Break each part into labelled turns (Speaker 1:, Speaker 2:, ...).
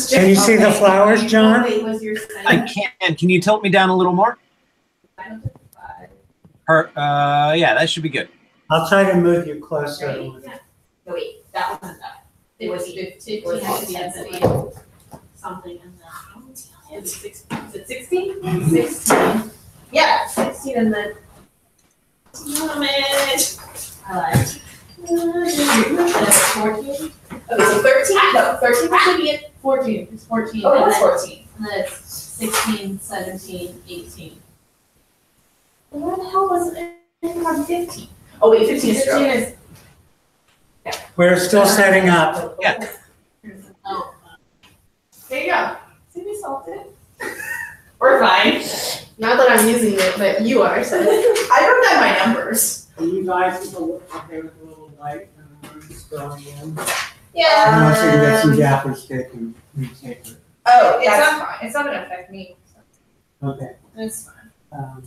Speaker 1: Can you see the flowers, John?
Speaker 2: I can. Can you tilt me down a little more? Yeah, that should be good.
Speaker 1: I'll try to move you closer.
Speaker 3: No, wait, that wasn't that. It was 15. Something in the. Is it 16? 16. Yeah, 16 and then. Damn it. I lied. 14. Okay, so 13? No, 13 should be at 14. It's 14. Oh, that's 14. And then it's 16, 17, 18. Where the hell was it on 15? Oh, wait, 15 is stroke. 15 is. Yeah.
Speaker 1: We're still setting up.
Speaker 2: Yeah.
Speaker 3: Oh. There you go. See, we solved it. We're fine. Not that I'm using it, but you are, so. I don't have my numbers.
Speaker 1: Are you guys okay with a little light and words going in?
Speaker 3: Yeah.
Speaker 1: Unless you can get some gaffer stick and tape it.
Speaker 3: Oh, that's fine. It's not gonna affect me.
Speaker 1: Okay.
Speaker 3: It's fine.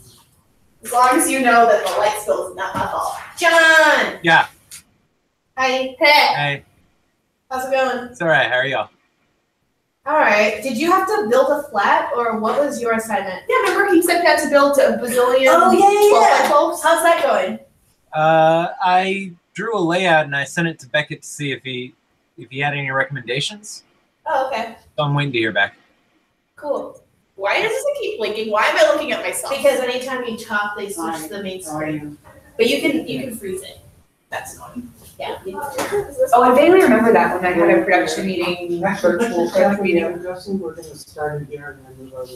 Speaker 4: As long as you know that the light spill is not my fault.
Speaker 3: John!
Speaker 2: Yeah.
Speaker 4: Hi.
Speaker 3: Hey!
Speaker 2: Hey,
Speaker 4: How's it going?
Speaker 2: it's all right. How are y'all?
Speaker 4: Alright. Did you have to build a flat or what was your assignment? Yeah, remember he said you had to build a bazillion 12x12s? How's that going?
Speaker 2: I drew a layout and I sent it to Beckett to see if he had any recommendations.
Speaker 4: Oh, okay.
Speaker 2: So I'm waiting to hear back.
Speaker 4: Cool.
Speaker 3: Why does it keep blinking? Why am I looking at myself?
Speaker 4: Because anytime you talk, they switch to the main screen. But you can freeze it.
Speaker 3: That's annoying.
Speaker 4: Yeah.
Speaker 5: Oh, I vaguely remember that when I had a production meeting, virtual production meeting.
Speaker 1: We're gonna start in here and then move over there.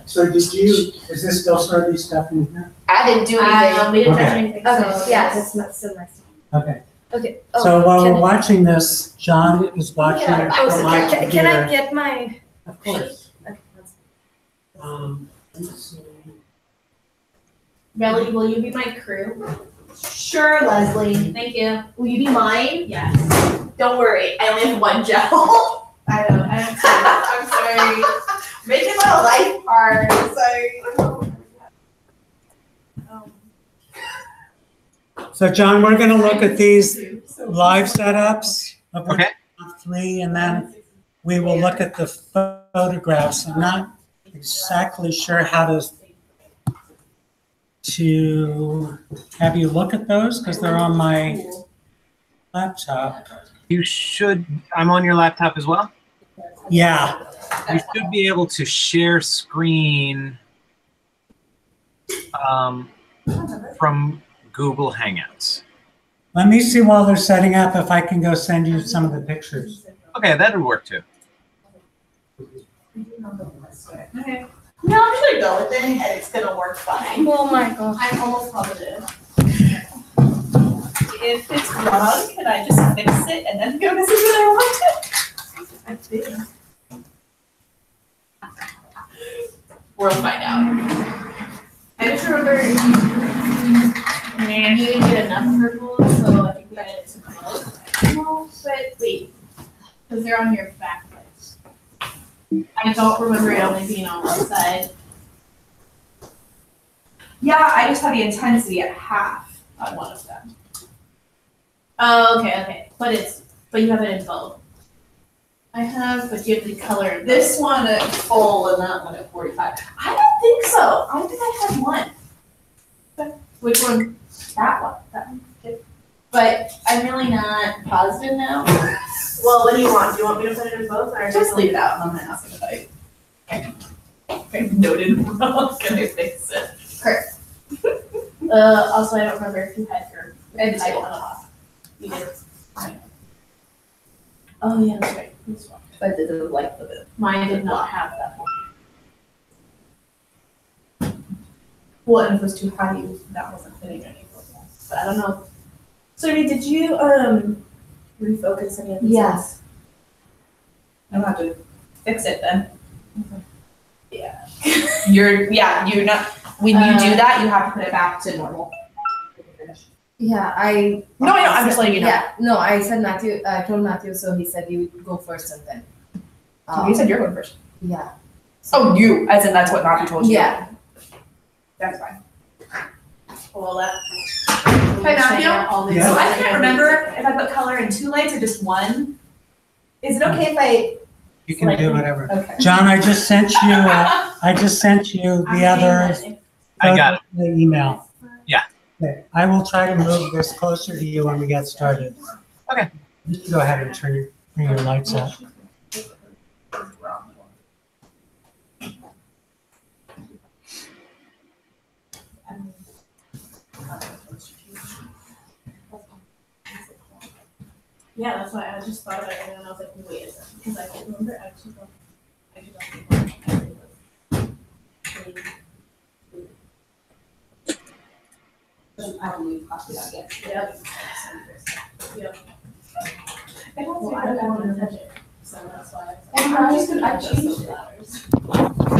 Speaker 1: So is this still sort of stuff in here?
Speaker 4: I didn't do anything. We didn't touch
Speaker 1: Okay.
Speaker 4: anything.
Speaker 6: Okay,
Speaker 4: So
Speaker 6: yeah, that's not still next.
Speaker 1: Okay.
Speaker 6: Okay.
Speaker 1: So while
Speaker 6: can
Speaker 1: we're watching this, John is watching it
Speaker 4: Yeah.
Speaker 1: from my
Speaker 6: can I
Speaker 1: computer.
Speaker 6: get my?
Speaker 1: Of course.
Speaker 6: Okay,
Speaker 1: Let's see.
Speaker 4: Melly, will you be my crew?
Speaker 3: Sure, Leslie.
Speaker 4: Thank you.
Speaker 3: Will you be mine?
Speaker 4: Yes.
Speaker 3: Don't worry, I only have one gel.
Speaker 4: I don't
Speaker 3: I'm sorry. Making my life hard. Sorry.
Speaker 1: So John, we're gonna look at these live setups of
Speaker 2: Okay.
Speaker 1: 3, and then we will look at the photographs. I'm not exactly sure how to have you look at those because they're on my laptop.
Speaker 2: You should. I'm on your laptop as well.
Speaker 1: Yeah.
Speaker 2: You should be able to share screen from Google Hangouts.
Speaker 1: Let me see while they're setting up if I can go send you some of the pictures.
Speaker 2: Okay, that would work too.
Speaker 3: Okay. No, I'm just gonna go with it and it's gonna work fine.
Speaker 6: Oh my god.
Speaker 4: I'm almost positive.
Speaker 3: If it's wrong, can I just fix it and then go visit when I want it? I think. We'll find out.
Speaker 4: I just remember you didn't get enough purple, so I think we added some colors. No, but wait, because they're on your backlights. I don't remember it only being on one side.
Speaker 5: Yeah, I just had the intensity at half on one of them.
Speaker 4: Oh, okay. But you have it in both. I have, but you have the color in both.
Speaker 3: This one at full and that one at 45. I don't think so. I think I had one.
Speaker 4: Which one?
Speaker 3: That one. That one.
Speaker 4: But I'm really not positive now.
Speaker 3: Well, what do you want? Do you want me to put it in both or just leave it out and I'm gonna ask if I noted wrong. Can I fix it?
Speaker 4: Correct. Also, I don't remember if you had your title off. You did. Oh, yeah, that's right. This one.
Speaker 3: I did it like the bit.
Speaker 4: Mine did not have that one.
Speaker 3: Well, and if it was too high, that wasn't fitting any of them.
Speaker 4: But I don't know.
Speaker 3: So, did you refocus any of these?
Speaker 4: Yes.
Speaker 3: I'll have to fix it then. Yeah. You're not, when you do that, you have to put it back to normal.
Speaker 6: Yeah, I.
Speaker 3: No, I know, I'm just letting you know.
Speaker 6: Yeah, no, I said Matthew. I told Matthew, so he said you would go first and then.
Speaker 3: You said you're going first.
Speaker 6: Yeah.
Speaker 3: Oh, you, as in that's what Matthew told you?
Speaker 6: Yeah.
Speaker 3: That's fine.
Speaker 4: Well, that.
Speaker 3: Hi, Matthew.
Speaker 4: All these-
Speaker 1: Yeah.
Speaker 5: So I can't remember if I put color in 2 lights or just one.
Speaker 6: Is it okay if I?
Speaker 1: You can do whatever.
Speaker 6: Okay.
Speaker 1: John, I just sent you the other
Speaker 2: I got it.
Speaker 1: the email.
Speaker 2: Yeah.
Speaker 1: Okay, I will try to move this closer to you when we get started.
Speaker 2: Okay.
Speaker 1: You can go ahead and turn your lights up.
Speaker 4: Yeah, that's why I just thought about it and then I was like, wait a second, because I can't remember actually.
Speaker 5: I haven't copied that yet.
Speaker 4: Yep. Yep.
Speaker 5: I don't
Speaker 4: Well, I don't want to touch it, so that's why.
Speaker 5: And I'm just gonna- I changed it.
Speaker 4: Flowers.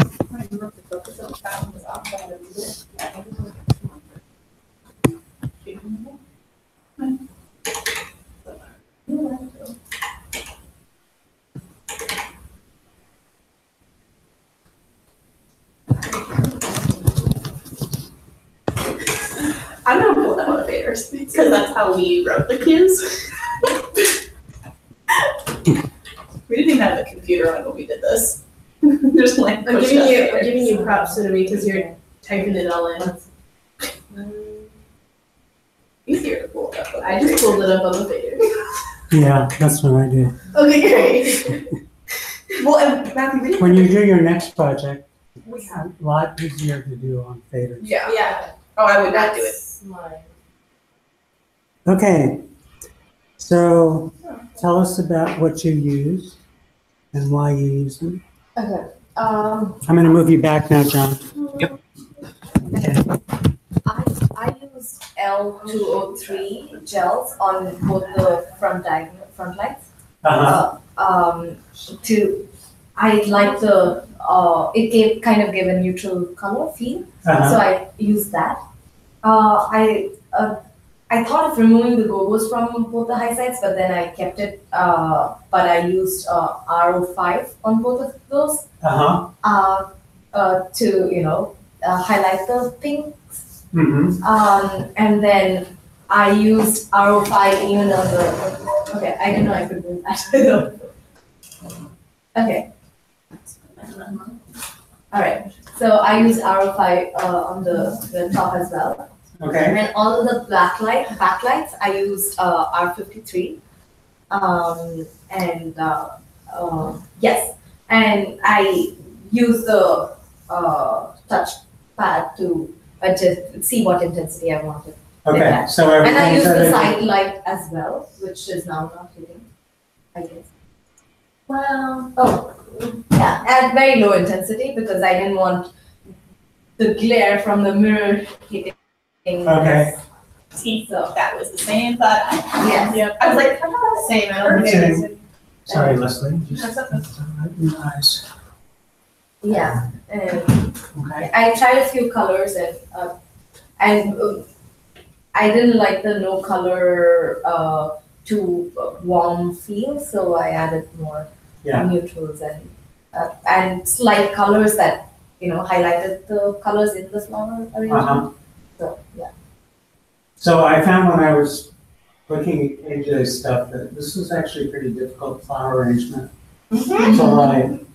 Speaker 3: I'm gonna pull the motivators because that's how we wrote the cues. We didn't even have a computer on when we did this. Just like
Speaker 4: I'm giving you props to me because you're typing it all in.
Speaker 3: Easier to pull it up.
Speaker 4: I just pulled it up on the page.
Speaker 1: Yeah, that's what I do.
Speaker 4: Okay, great.
Speaker 3: Well, and Matthew, we didn't.
Speaker 1: When you do your next project,
Speaker 3: We
Speaker 1: it's
Speaker 3: have.
Speaker 1: a lot easier to do on faders.
Speaker 3: Yeah.
Speaker 4: Yeah.
Speaker 3: Oh, I would not do it.
Speaker 4: Mine.
Speaker 1: Okay, so tell us about what you use and why you use them.
Speaker 6: Okay.
Speaker 1: I'm gonna move you back now, John.
Speaker 6: I use L203 gels on both the front lights. I like it kind of gave a neutral color feel, so I use that. I thought of removing the gogos from both the high sides, but then I kept it, but I used RO5 on both of those to, highlight the pink. And then I used RO5 even on the, okay, I didn't know I could do that. Okay. All right, so I use RO5 on the top as well.
Speaker 1: Okay,
Speaker 6: And all of the backlights, I used R53. Yes, and I use the touch pad to adjust, see what intensity I wanted.
Speaker 1: okay, so
Speaker 6: And I
Speaker 1: everything's
Speaker 6: use the
Speaker 1: at
Speaker 6: side light as well, which is now not hitting, I guess. Well, yeah, at very low intensity because I didn't want the glare from the mirror hitting.
Speaker 1: Okay.
Speaker 6: So,
Speaker 3: That was the same thought I had.
Speaker 6: yes.
Speaker 4: Yep.
Speaker 3: I was like,
Speaker 4: Same, I don't think it's.
Speaker 1: Sorry, Leslie.
Speaker 3: That's okay.
Speaker 1: Nice.
Speaker 6: Yeah, and
Speaker 1: Okay.
Speaker 6: I tried a few colors and I didn't like the no color too warm feel, so I added more
Speaker 1: Yeah.
Speaker 6: neutrals and slight colors that highlighted the colors in the flower arrangement. So yeah.
Speaker 1: So I found when I was looking at AJ's stuff that this was actually a pretty difficult flower arrangement. So like,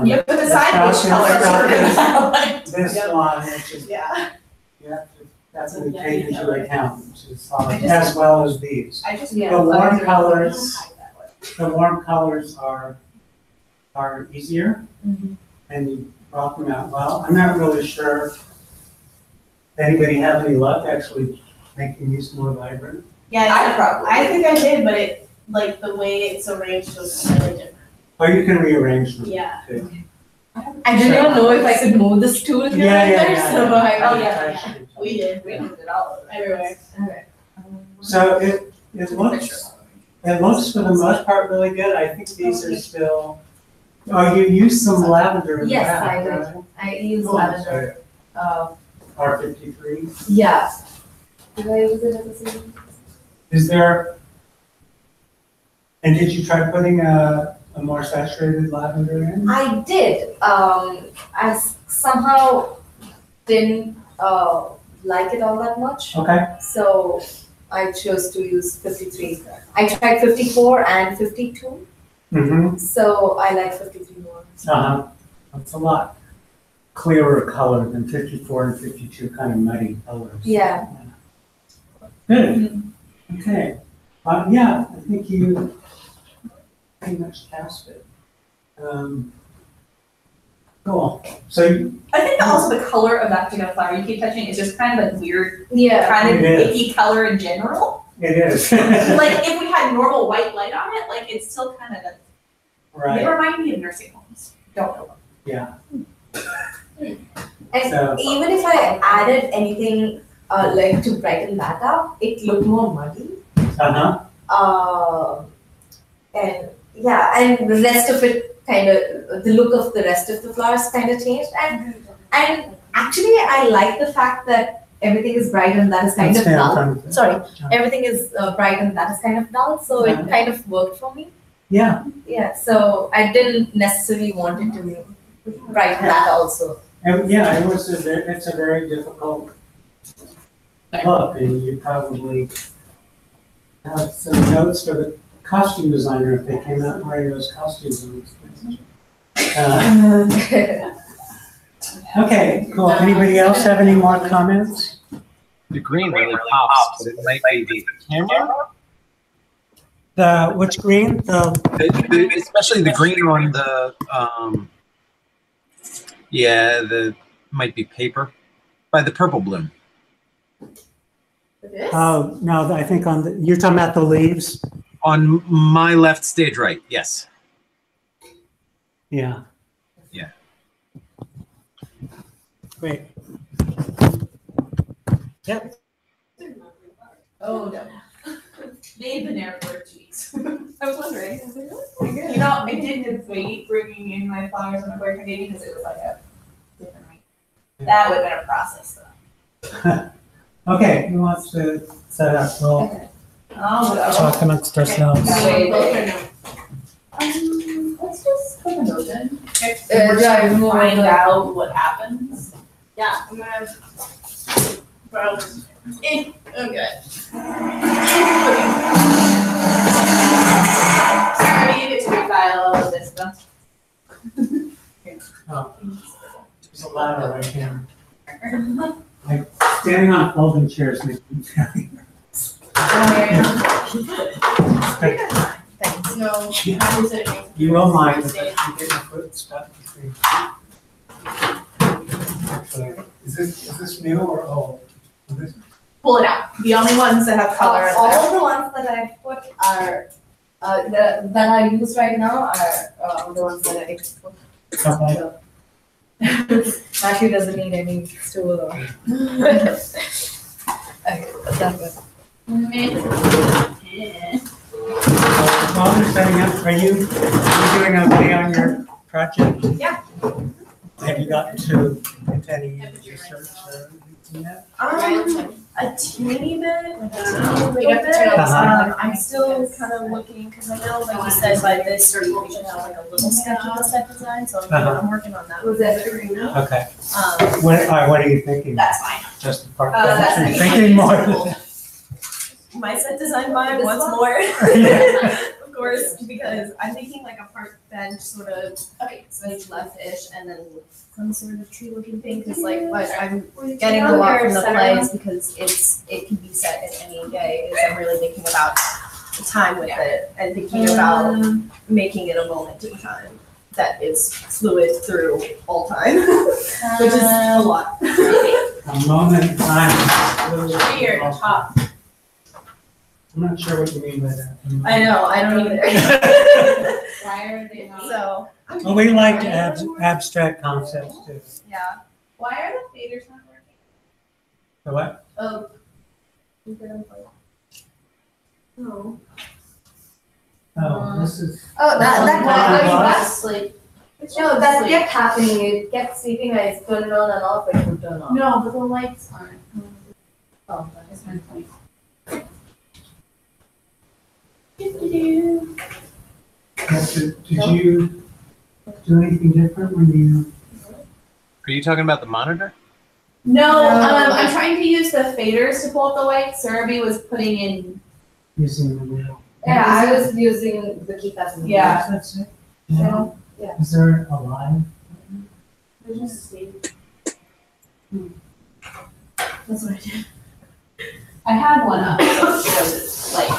Speaker 3: Yeah, but the side which colors.
Speaker 1: this
Speaker 3: Yep.
Speaker 1: one, which is,
Speaker 3: Yeah.
Speaker 1: you have to definitely take into account, which is
Speaker 3: I just-
Speaker 1: as well as these.
Speaker 3: I just.
Speaker 6: Yeah.
Speaker 1: The warm
Speaker 3: I
Speaker 1: colors,
Speaker 3: don't hide that one.
Speaker 1: the warm colors are easier
Speaker 6: Mhm.
Speaker 1: and you brought them out well. I'm not really sure if anybody have any luck actually making these more vibrant.
Speaker 4: Yeah, I think I did, but it, like, the way it's arranged was really different.
Speaker 1: Or you can rearrange them.
Speaker 4: Yeah.
Speaker 1: too.
Speaker 6: I didn't even know if I could move the stool here
Speaker 1: Yeah,
Speaker 6: and
Speaker 1: yeah,
Speaker 6: there,
Speaker 1: yeah.
Speaker 6: so I.
Speaker 3: Oh, yeah.
Speaker 4: We did.
Speaker 3: We moved it all over.
Speaker 4: Everywhere.
Speaker 6: Okay.
Speaker 1: So it looks for the most part really good. I think these are still, you used some lavender in the
Speaker 6: Yes,
Speaker 1: back,
Speaker 6: I did.
Speaker 1: right?
Speaker 6: I use lavender.
Speaker 1: R53.
Speaker 6: Yeah. Did I use it at the same?
Speaker 1: Is there, and did you try putting a more saturated lavender in?
Speaker 6: I did. I somehow didn't like it all that much,
Speaker 1: Okay,
Speaker 6: so I chose to use 53. I tried 54 and 52,
Speaker 1: Mm-hmm.
Speaker 6: So I like 53 more.
Speaker 1: Uh-huh. It's a lot clearer color than 54 and 52, kind of muddy colors.
Speaker 6: Yeah.
Speaker 1: Good. Okay. Yeah, I think you pretty much cast it. Cool. So
Speaker 5: I think also the color of that particular flower you keep touching is just kind of a weird,
Speaker 6: Yeah.
Speaker 5: kind of
Speaker 1: It is.
Speaker 5: icky color in general.
Speaker 1: it is.
Speaker 5: Like if we had normal white light on it, like it's still kind of, they
Speaker 1: Right.
Speaker 5: remind me of nursing homes. Don't know.
Speaker 1: Yeah.
Speaker 6: And
Speaker 1: So-
Speaker 6: even if I added anything like to brighten that up, it looked more muddy.
Speaker 1: Uh-huh.
Speaker 6: And yeah, and the rest of it kind of, the look of the rest of the flowers kind of changed. And actually, I like the fact that everything is bright and that is kind of
Speaker 1: Stand in
Speaker 6: dull.
Speaker 1: front of it.
Speaker 6: Sorry, everything is bright and that is kind of dull, so
Speaker 1: Yeah.
Speaker 6: it kind of worked for me.
Speaker 1: Yeah.
Speaker 6: Yeah, so I didn't necessarily want it to brighten that also.
Speaker 1: And yeah, it's a very difficult look, and you probably have some notes for the costume designer if they came out wearing those costumes. Okay, cool. Anybody else have any more comments?
Speaker 2: The green really pops, but it might be the camera.
Speaker 1: Which green?
Speaker 2: Especially the green on the, the might be paper by the purple bloom.
Speaker 6: This?
Speaker 1: Oh, no, I think you're talking about the leaves?
Speaker 2: On my left, stage right, yes.
Speaker 1: Yeah.
Speaker 2: Yeah.
Speaker 1: Great. Yep.
Speaker 5: Oh, no. They've been there for 2 weeks. I was wondering.
Speaker 6: You
Speaker 5: You know, I did debate bringing in my flowers on my boyfriend day because it was like a different week. That would have been a process though.
Speaker 1: Okay, who wants to set up? We'll
Speaker 5: Oh,
Speaker 1: talk amongst ourselves.
Speaker 5: Wait.
Speaker 3: Let's just put the open.
Speaker 5: We're
Speaker 6: yeah,
Speaker 5: trying to
Speaker 6: more
Speaker 5: find
Speaker 6: like-
Speaker 5: out what happens.
Speaker 3: Yeah, I'm gonna. Okay.
Speaker 5: Sorry, you get to refile all of this stuff.
Speaker 1: Oh, there's a ladder right here. Like, standing on folding chairs makes me very nervous.
Speaker 3: No.
Speaker 1: You will mind if I get my foot stuck between. Actually, is this new or old? Is this-
Speaker 5: Pull it out. The only ones that have color are
Speaker 6: All
Speaker 5: there.
Speaker 6: of the ones that I put are, that are used right now are the ones that I put.
Speaker 1: Okay.
Speaker 6: Matthew doesn't need any stool or. Okay, but that was.
Speaker 1: While you're setting up, are you doing okay on your project?
Speaker 5: Yeah.
Speaker 1: Have you gotten to into any research or anything yet?
Speaker 7: A teeny bit, a
Speaker 3: You
Speaker 7: little
Speaker 3: have to
Speaker 7: bit.
Speaker 3: turn it
Speaker 1: Uh-huh.
Speaker 7: I'm still kind of looking, because I know, like you said, by this week we should have like a little sketch of the set design, so
Speaker 1: Uh-huh.
Speaker 7: I'm working on that.
Speaker 6: Was that
Speaker 7: figuring out.
Speaker 1: Okay.
Speaker 7: Um,
Speaker 1: What are you thinking?
Speaker 5: That's fine.
Speaker 1: Just the part
Speaker 5: That's
Speaker 1: that you're
Speaker 5: fine.
Speaker 1: thinking more.
Speaker 7: my set design vibe once more, of course, because I'm thinking like a park bench sort of, okay, so it's left-ish, and then some sort of tree-looking thing, because like what I'm getting a lot from the plays, because it can be set in any day, is I'm really thinking about the time with it, and thinking about making it a moment in time that is fluid through all time, which is a lot.
Speaker 1: A moment in time.
Speaker 5: Here, top.
Speaker 1: I'm not sure what you mean by that.
Speaker 7: I know, I don't either.
Speaker 3: Why are they not?
Speaker 7: So,
Speaker 1: Well, we like abstract concepts too.
Speaker 7: yeah.
Speaker 3: Why are the faders not working?
Speaker 1: So what?
Speaker 3: Oh.
Speaker 7: Oh.
Speaker 1: Oh, this is.
Speaker 6: Oh, that
Speaker 1: Glass?
Speaker 3: Like.
Speaker 6: No, that kept happening. It kept sleeping. I turned it on and off. It would turn off.
Speaker 3: No, but the lights aren't.
Speaker 6: Oh,
Speaker 3: That's my point.
Speaker 1: Did you do anything different when you?
Speaker 2: Are you talking about the monitor?
Speaker 3: No, I'm trying to use the faders to pull up the light. Surabhi was putting in.
Speaker 1: Using the wheel.
Speaker 6: Yeah, I was using the keypad.
Speaker 5: Yeah.
Speaker 1: That's it?
Speaker 6: Yeah.
Speaker 1: Is there a line?
Speaker 3: There's just a state. That's what I did.
Speaker 5: I had one up, so she doesn't like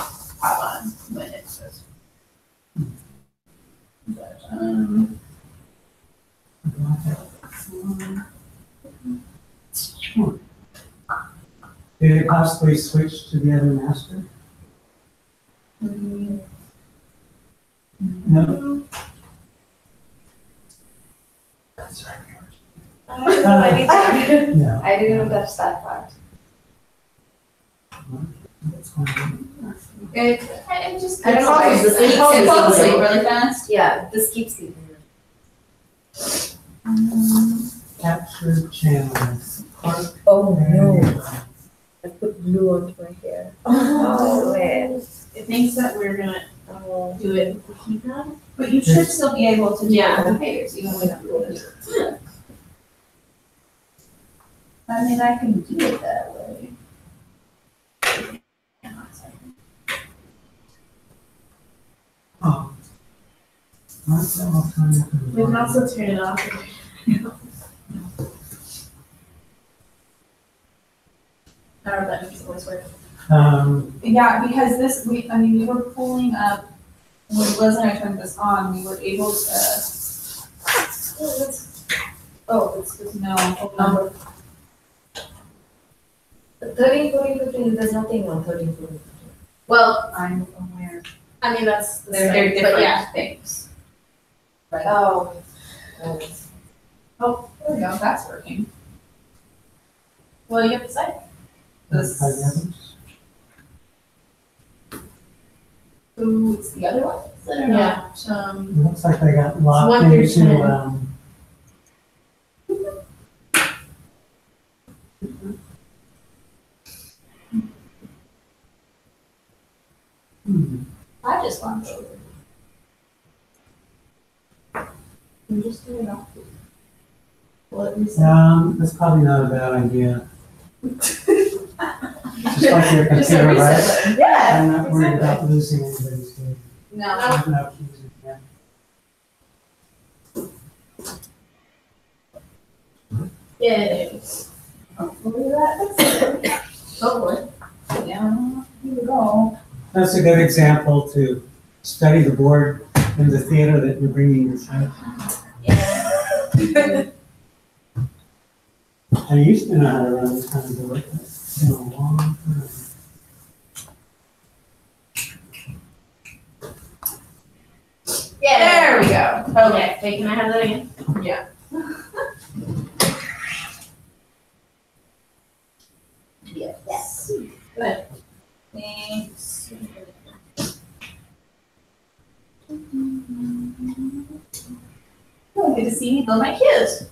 Speaker 5: pop on when it says. But,
Speaker 1: Did it possibly switch to the other master? No? That's right. No.
Speaker 6: I didn't touch that part.
Speaker 1: That's fine.
Speaker 5: it just
Speaker 6: I don't know why this
Speaker 5: it
Speaker 6: keeps
Speaker 5: falls
Speaker 6: sleeping.
Speaker 5: asleep really fast.
Speaker 6: Yeah, this keeps sleeping.
Speaker 1: Capture channel.
Speaker 6: Oh no, I put glue onto my hair. Oh man.
Speaker 3: It thinks that we're gonna
Speaker 6: Oh.
Speaker 3: do it with the keypad.
Speaker 5: But you should still be able to do
Speaker 3: Yeah.
Speaker 5: it with the payers, even without it. I mean, I can do it that way.
Speaker 1: Oh. What's that all kind of-
Speaker 3: We can also turn it off. Our buttons always work.
Speaker 5: Yeah, because we were pulling up, when Liz and I turned this on, we were able to, no, hold on.
Speaker 6: 13, 14, 15, there's nothing on 13, 14, 15.
Speaker 3: Well,
Speaker 5: I'm aware.
Speaker 3: I mean, that's the
Speaker 5: They're
Speaker 3: same, but yeah.
Speaker 5: different things.
Speaker 6: Oh.
Speaker 5: Oh, there we go, that's working. Well, you have to say. This,
Speaker 1: Are the others?
Speaker 5: who, it's the other one, is it or not?
Speaker 1: It looks like they got locked
Speaker 3: 1 through 10.
Speaker 1: into,
Speaker 5: I just want to. I'm just doing it off. What we said.
Speaker 1: that's probably not a bad idea. Just like your
Speaker 5: Just a
Speaker 1: computer, right?
Speaker 5: reset button. Yeah.
Speaker 1: I'm not worried
Speaker 5: exactly.
Speaker 1: about losing anybody's data.
Speaker 5: No.
Speaker 1: I'm not using that.
Speaker 3: Yes.
Speaker 5: Hopefully that fixes it. Hopefully. Yeah, here we go.
Speaker 1: That's a good example to study the board in the theater that you're bringing inside. I used to know how to run this kind of board, but it's been a long time.
Speaker 5: There we go.
Speaker 3: Okay, wait, can I have that again?
Speaker 5: Yeah. Yes. Good. Thanks. Oh, good to see you, though, my kids.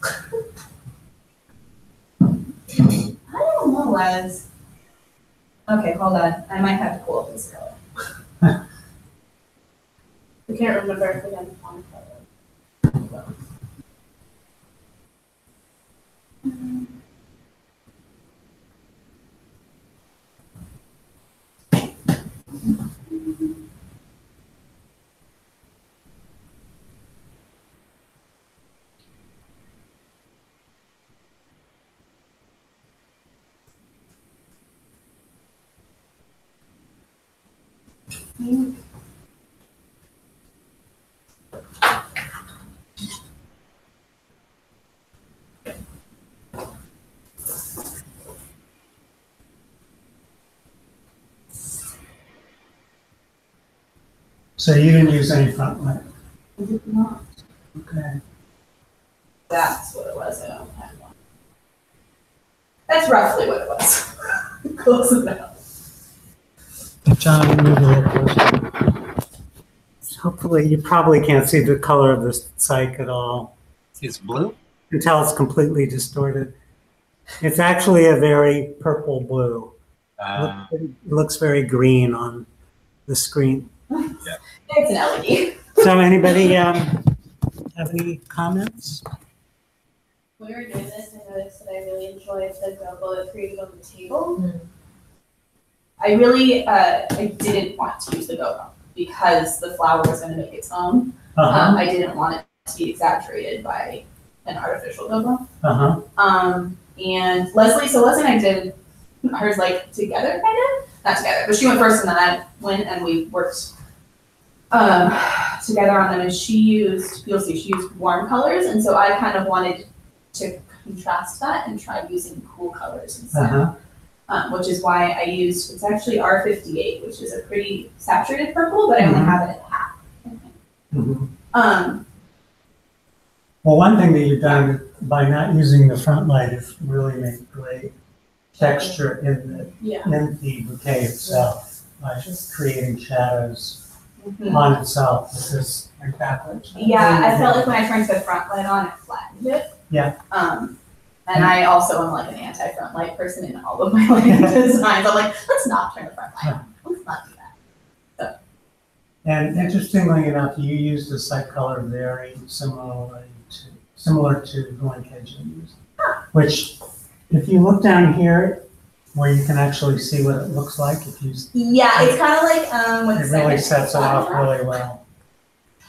Speaker 5: I don't know, Les. Okay, hold on. I might have to pull up this color.
Speaker 3: I can't remember if we had the font color.
Speaker 1: So you didn't use any front light?
Speaker 5: I did not.
Speaker 1: Okay.
Speaker 5: That's what it was. I don't have one. That's roughly what it was. Close enough.
Speaker 1: John, move a little closer. Hopefully, you probably can't see the color of this psych at all.
Speaker 2: It's blue?
Speaker 1: You can tell it's completely distorted. It's actually a very purple blue. It looks very green on the screen.
Speaker 5: It's an LED.
Speaker 1: So anybody have any comments?
Speaker 3: When we were doing this, I noticed that I really enjoyed the gumbo created on the table.
Speaker 5: I really, I didn't want to use the GoPro. because the flower was gonna make its own.
Speaker 1: Uh-huh,
Speaker 5: I didn't want it to be exaggerated by an artificial dogo.
Speaker 1: uh-huh,
Speaker 5: And Leslie and I did hers like together, kind of, not together, but she went first and then I went and we worked together on them. And you'll see, she used warm colors, and so I kind of wanted to contrast that and try using cool colors instead.
Speaker 1: uh-huh.
Speaker 5: Which is why I used, it's actually R58, which is a pretty saturated purple, but I only have it at half.
Speaker 1: Mhm.
Speaker 5: Um,
Speaker 1: Well, one thing that you've done by not using the front light is really make great texture in
Speaker 5: yeah.
Speaker 1: the bouquet itself, by just creating shadows
Speaker 5: Mhm.
Speaker 1: on itself, because like backwards.
Speaker 5: Yeah, I felt like when I turned the front light on, it flattened it.
Speaker 1: Yeah.
Speaker 5: And I also am like an anti-front light person in all of my lighting designs. I'm like, let's not turn the front light on. Let's not do that.
Speaker 1: And interestingly enough, you used a site color very similar to the one Kejin used. Which, if you look down here, where you can actually see what it looks like, if you,
Speaker 5: Yeah, it's kind of like when
Speaker 1: it really sets it off really well.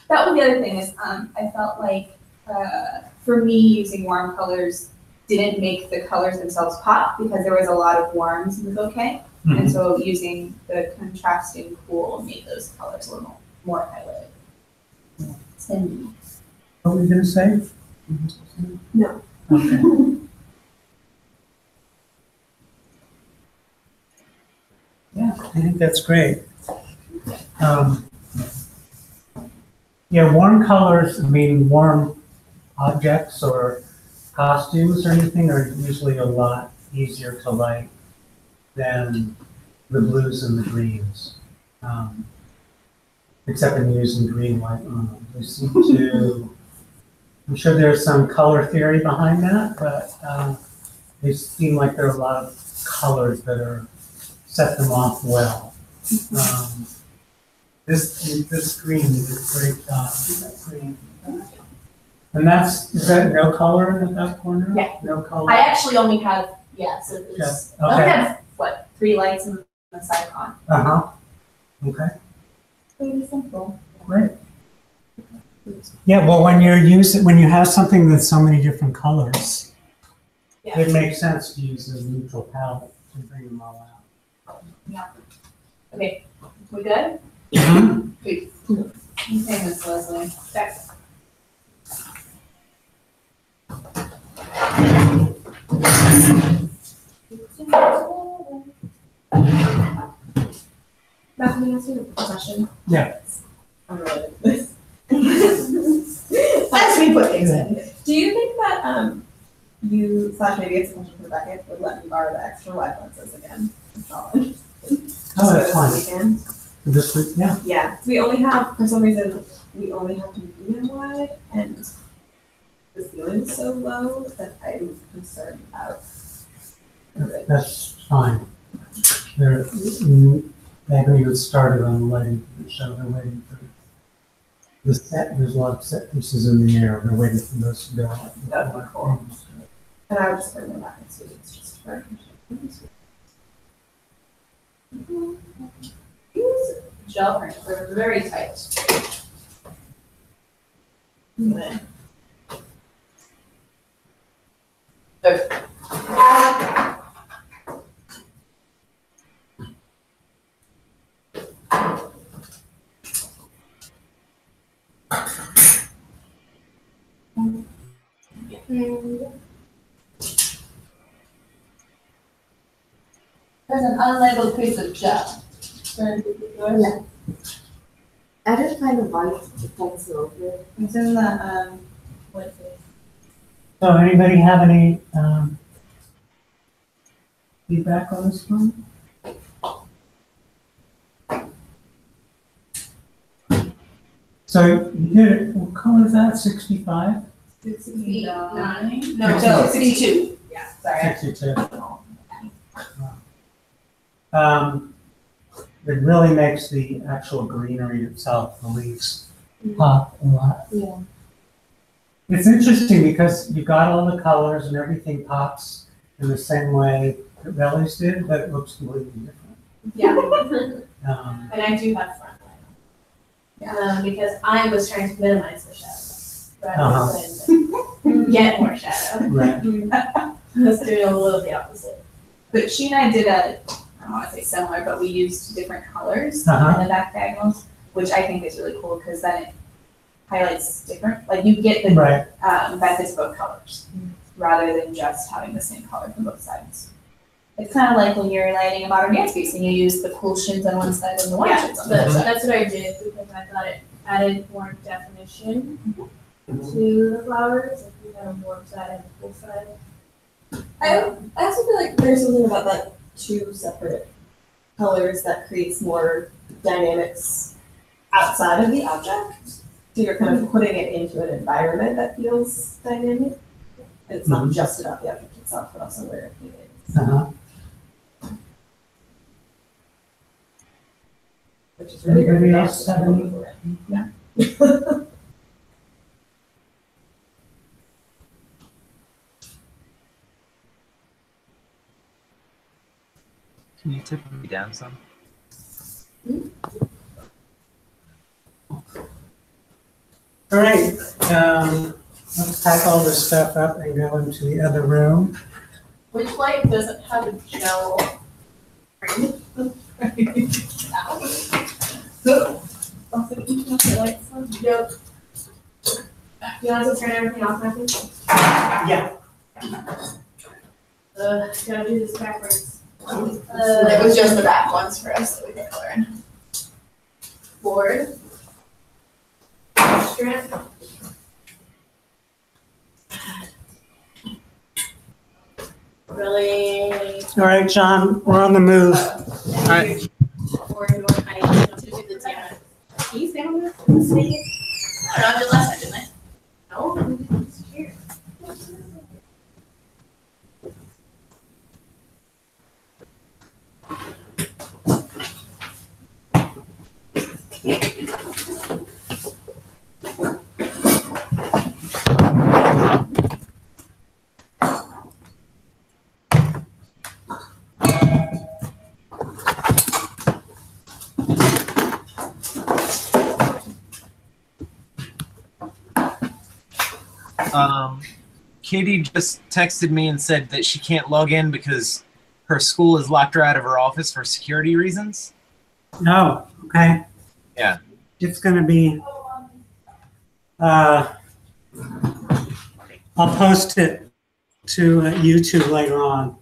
Speaker 5: That was the other thing is I felt like for me using warm colors didn't make the colors themselves pop because there was a lot of warms in the bouquet. And
Speaker 1: Mhm.
Speaker 5: so using the contrasting cool made those colors a little more highlighted. Cindy.
Speaker 1: What were you gonna say?
Speaker 5: No.
Speaker 1: Okay. Yeah, I think that's great. Yeah, warm colors, I mean, warm objects or costumes or anything are usually a lot easier to light than the blues and the greens. Except when you're using green light on them. They seem to, I'm sure there's some color theory behind that, but they seem like there are a lot of colors that set them off well. This green is a great job. That green. And is that no color in that corner?
Speaker 5: Yeah.
Speaker 1: No color?
Speaker 5: I actually only have, so it's,
Speaker 1: Yeah,
Speaker 5: I only
Speaker 1: okay.
Speaker 5: have, 3 lights in the side con.
Speaker 1: Uh-huh. Okay,
Speaker 5: Pretty simple.
Speaker 1: great. Yeah, well, when you have something that's so many different colors,
Speaker 5: Yeah.
Speaker 1: it makes sense to use a neutral palette to bring them all out.
Speaker 5: Okay, we good?
Speaker 1: Mhm.
Speaker 5: Great. Okay, Miss Leslie. Okay.
Speaker 7: Matt, can I ask you a question?
Speaker 1: Yeah.
Speaker 7: Unrelated to this. As we put things in. Do you think that you / maybe it's a question for Beckett would let me borrow the extra wide lenses again?
Speaker 1: Oh, that's fine.
Speaker 7: Weekend?
Speaker 1: This week, yeah.
Speaker 7: Yeah, we only have, for some reason, we only have to medium wide, and the ceiling's so low that I'm concerned about.
Speaker 1: That's fine. They haven't even started on the lighting for the show. They're waiting for the set. There's a lot of set pieces in the air. They're waiting for those to go out.
Speaker 7: That'd be cool. And I would just bring them back next week, it's just for.
Speaker 5: These gel prints are very tight.
Speaker 7: Yeah.
Speaker 3: There's an unlabeled piece of gel.
Speaker 6: Yeah. I didn't find a white pencil here.
Speaker 5: It's in the, what is it?
Speaker 1: So anybody have any feedback on this one? So you did it, what color is that, 65?
Speaker 3: 69.
Speaker 5: No,
Speaker 1: so
Speaker 5: 62. Yeah, sorry.
Speaker 1: 62. It really makes the actual greenery itself, the leaves, pop a lot.
Speaker 6: Yeah.
Speaker 1: It's interesting because you got all the colors and everything pops in the same way that Relly's did, but it looks completely different.
Speaker 5: Yeah,
Speaker 1: Um,
Speaker 5: and I do have front light.
Speaker 4: Because I was trying to minimize the shadows
Speaker 1: Uh-huh.
Speaker 4: rather than get more shadow.
Speaker 1: Right.
Speaker 4: I was doing a little the opposite.
Speaker 5: But she and I did I don't want to say similar, but we used different colors
Speaker 1: Uh-huh.
Speaker 5: in the back diagonals, which I think is really cool because then it highlights different, like you get the
Speaker 1: Right.
Speaker 5: benefits of both colors rather than just having the same color from both sides. It's kind of like when you're lighting a modern dance piece and you use the cool shins on one side and the white shins on the other side.
Speaker 4: That's what I did because I thought it added more definition to the flowers. If you have a warm side and a cool side.
Speaker 7: I also feel like there's something about that two separate colors that creates more dynamics outside of the object. So you're kind of putting it into an environment that feels dynamic. And it's not just about the object itself, but also where it is.
Speaker 1: Uh-huh.
Speaker 7: Which is really
Speaker 1: Anybody
Speaker 7: great.
Speaker 1: else have any?
Speaker 7: Yeah.
Speaker 2: Can you tip me down some?
Speaker 1: All right, let's pack all this stuff up and go into the other room.
Speaker 4: Which light doesn't have a gel ring? Yep. You want us to turn everything off, Matthew?
Speaker 1: Yeah.
Speaker 4: Gotta do this backwards.
Speaker 3: It was just the back ones for us that we could color in.
Speaker 4: Board. Strip. Really?
Speaker 1: All right, John, we're on the move.
Speaker 2: right.
Speaker 4: Or you want I to do the damn. Can you stay on this? I don't know, I did last time, didn't I? No, it's here.
Speaker 2: Katie just texted me and said that she can't log in because her school has locked her out of her office for security reasons.
Speaker 1: No, okay.
Speaker 2: Yeah.
Speaker 1: It's gonna be, I'll post it to YouTube later on.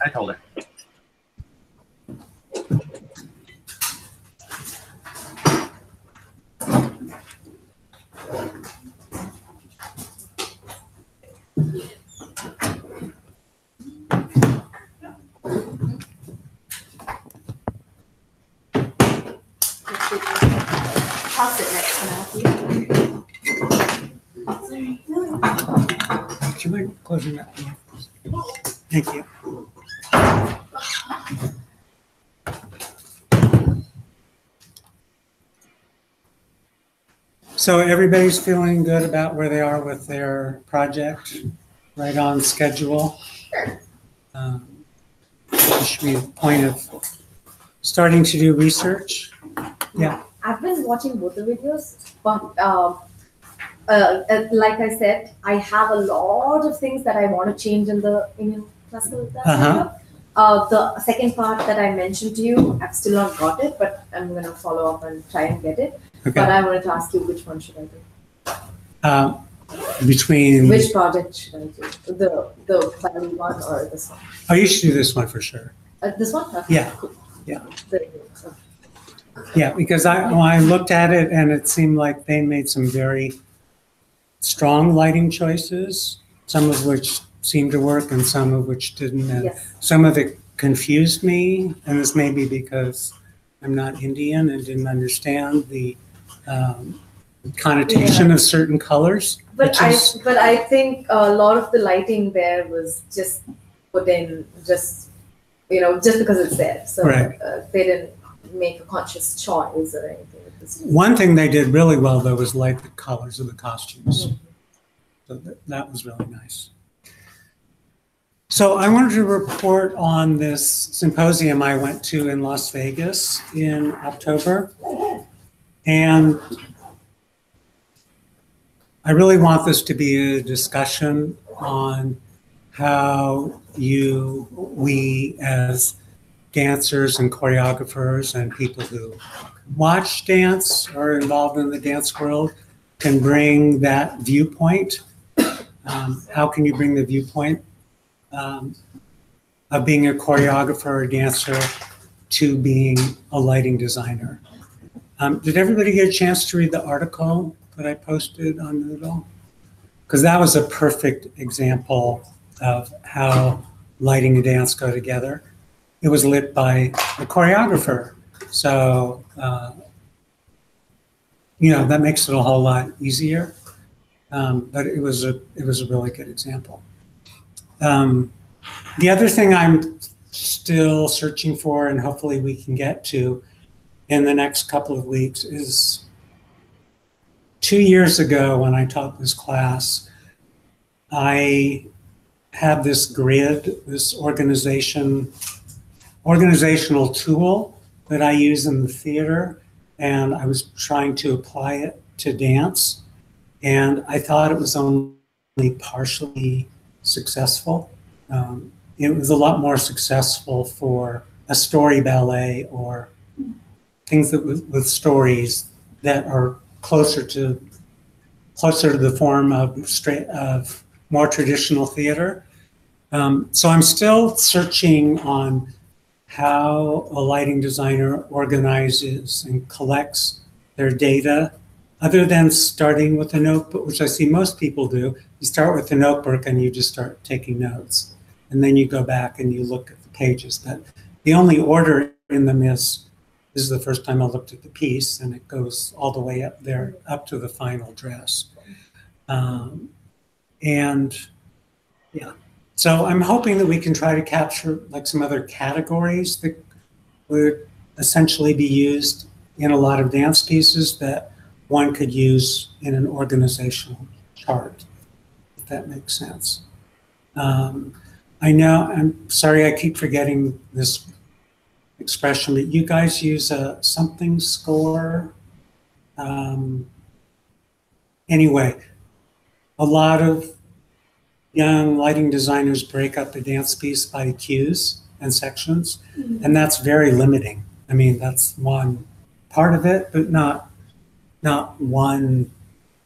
Speaker 2: I told her.
Speaker 4: I'll sit next to Matthew.
Speaker 1: Would you mind closing that door? Thank you. So everybody's feeling good about where they are with their project, right on schedule?
Speaker 4: Sure.
Speaker 1: This should be a point of starting to do research. Yeah.
Speaker 6: I've been watching both the videos, but like I said, I have a lot of things that I want to change in the Indian classical dance.
Speaker 1: Uh-huh.
Speaker 6: The second part that I mentioned to you, I've still not got it, but I'm going to follow up and try and get it.
Speaker 1: Okay.
Speaker 6: But I wanted to ask you, which one should I do?
Speaker 1: Between,
Speaker 6: Which project should I do? The Bali one or this one?
Speaker 1: oh, you should do this one for sure.
Speaker 6: This one? Okay,
Speaker 1: Yeah.
Speaker 6: cool.
Speaker 1: Yeah.
Speaker 6: Very good. Okay.
Speaker 1: Yeah, because I looked at it and it seemed like they made some very strong lighting choices, some of which seemed to work and some of which didn't. And
Speaker 6: Yes.
Speaker 1: some of it confused me, and this may be because I'm not Indian and didn't understand the connotation of certain colors.
Speaker 6: But
Speaker 1: which
Speaker 6: I think a lot of the lighting there was just put in just because it's there. So
Speaker 1: Right.
Speaker 6: They didn't make a conscious choice or anything.
Speaker 1: One thing they did really well though was light the colors of the costumes. So that was really nice. So I wanted to report on this symposium I went to in Las Vegas in October. And I really want this to be a discussion on how we as dancers and choreographers and people who watch dance or are involved in the dance world can bring that viewpoint. How can you bring the viewpoint of being a choreographer or dancer to being a lighting designer? Did everybody get a chance to read the article that I posted on Moodle? Because that was a perfect example of how lighting and dance go together. It was lit by a choreographer. So, that makes it a whole lot easier. But it was a really good example. The other thing I'm still searching for, and hopefully we can get to in the next couple of weeks, is 2 years ago when I taught this class, I had this grid, this organizational tool that I use in the theater, and I was trying to apply it to dance. And I thought it was only partially successful. It was a lot more successful for a story ballet or things that with stories that are closer to the form of more traditional theater. So I'm still searching on how a lighting designer organizes and collects their data, other than starting with a notebook, which I see most people do. You start with a notebook and you just start taking notes. And then you go back and you look at the pages. But the only order in them is, this is the first time I looked at the piece, and it goes all the way up there, up to the final dress. So I'm hoping that we can try to capture like some other categories that would essentially be used in a lot of dance pieces that one could use in an organizational chart, if that makes sense. I know, I'm sorry, I keep forgetting this expression, but you guys use a something score. Anyway, a lot of young lighting designers break up a dance piece by cues and sections, and that's very limiting. I mean, that's one part of it, but not one.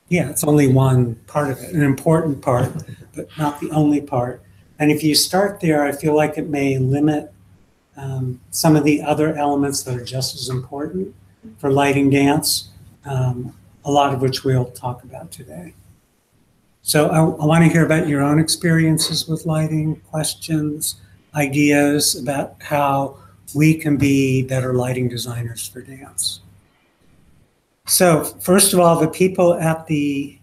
Speaker 1: Yeah, it's only one part of it, an important part, but not the only part. And if you start there, I feel like it may limit some of the other elements that are just as important for lighting dance, a lot of which we'll talk about today. So I want to hear about your own experiences with lighting, questions, ideas about how we can be better lighting designers for dance. So first of all, the people at the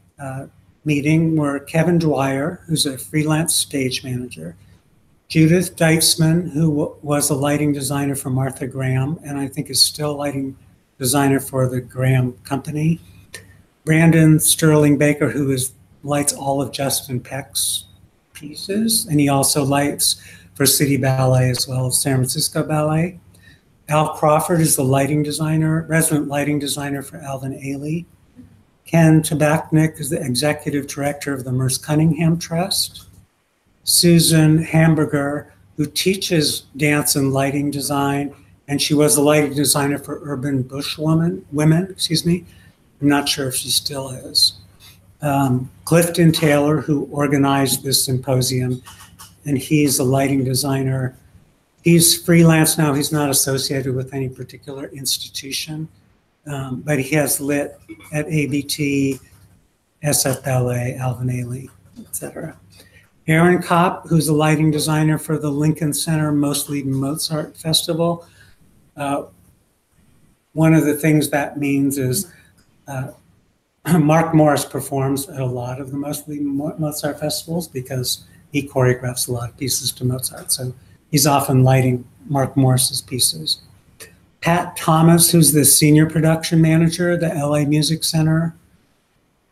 Speaker 1: meeting were Kevin Dwyer, who's a freelance stage manager, Judith Deitzman, who was a lighting designer for Martha Graham, and I think is still a lighting designer for the Graham Company, Brandon Sterling Baker, who lights all of Justin Peck's pieces, and he also lights for City Ballet as well as San Francisco Ballet. Al Crawford is the lighting designer, resident lighting designer for Alvin Ailey. Ken Tabachnik is the executive director of the Merce Cunningham Trust. Susan Hamburger, who teaches dance and lighting design, and she was a lighting designer for Urban Bush Women. I'm not sure if she still is. Clifton Taylor, who organized this symposium, and he's a lighting designer. He's freelance now. He's not associated with any particular institution, but he has lit at ABT, SF Ballet, Alvin Ailey, etc. Aaron Kopp, who's a lighting designer for the Lincoln Center Mostly Mozart Festival. One of the things that means is Mark Morris performs at a lot of the Mostly Mozart festivals because he choreographs a lot of pieces to Mozart. So he's often lighting Mark Morris's pieces. Pat Thomas, who's the senior production manager at the LA Music Center.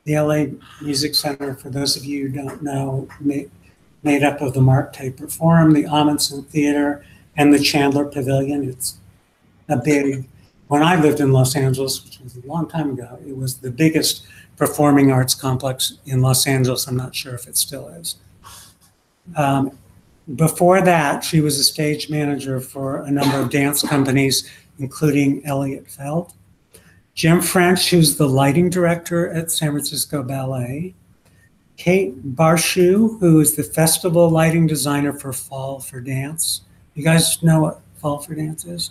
Speaker 1: The LA Music Center, for those of you who don't know made up of the Mark Taper Forum, the Amundsen Theater, and the Chandler Pavilion. It's a big, when I lived in Los Angeles, which was a long time ago, it was the biggest performing arts complex in Los Angeles. I'm not sure if it still is. Before that, she was a stage manager for a number of dance companies, including Elliott Feld. Jim French, who's the lighting director at San Francisco Ballet. Kate Barshu, who is the festival lighting designer for Fall for Dance. You guys know what Fall for Dance is?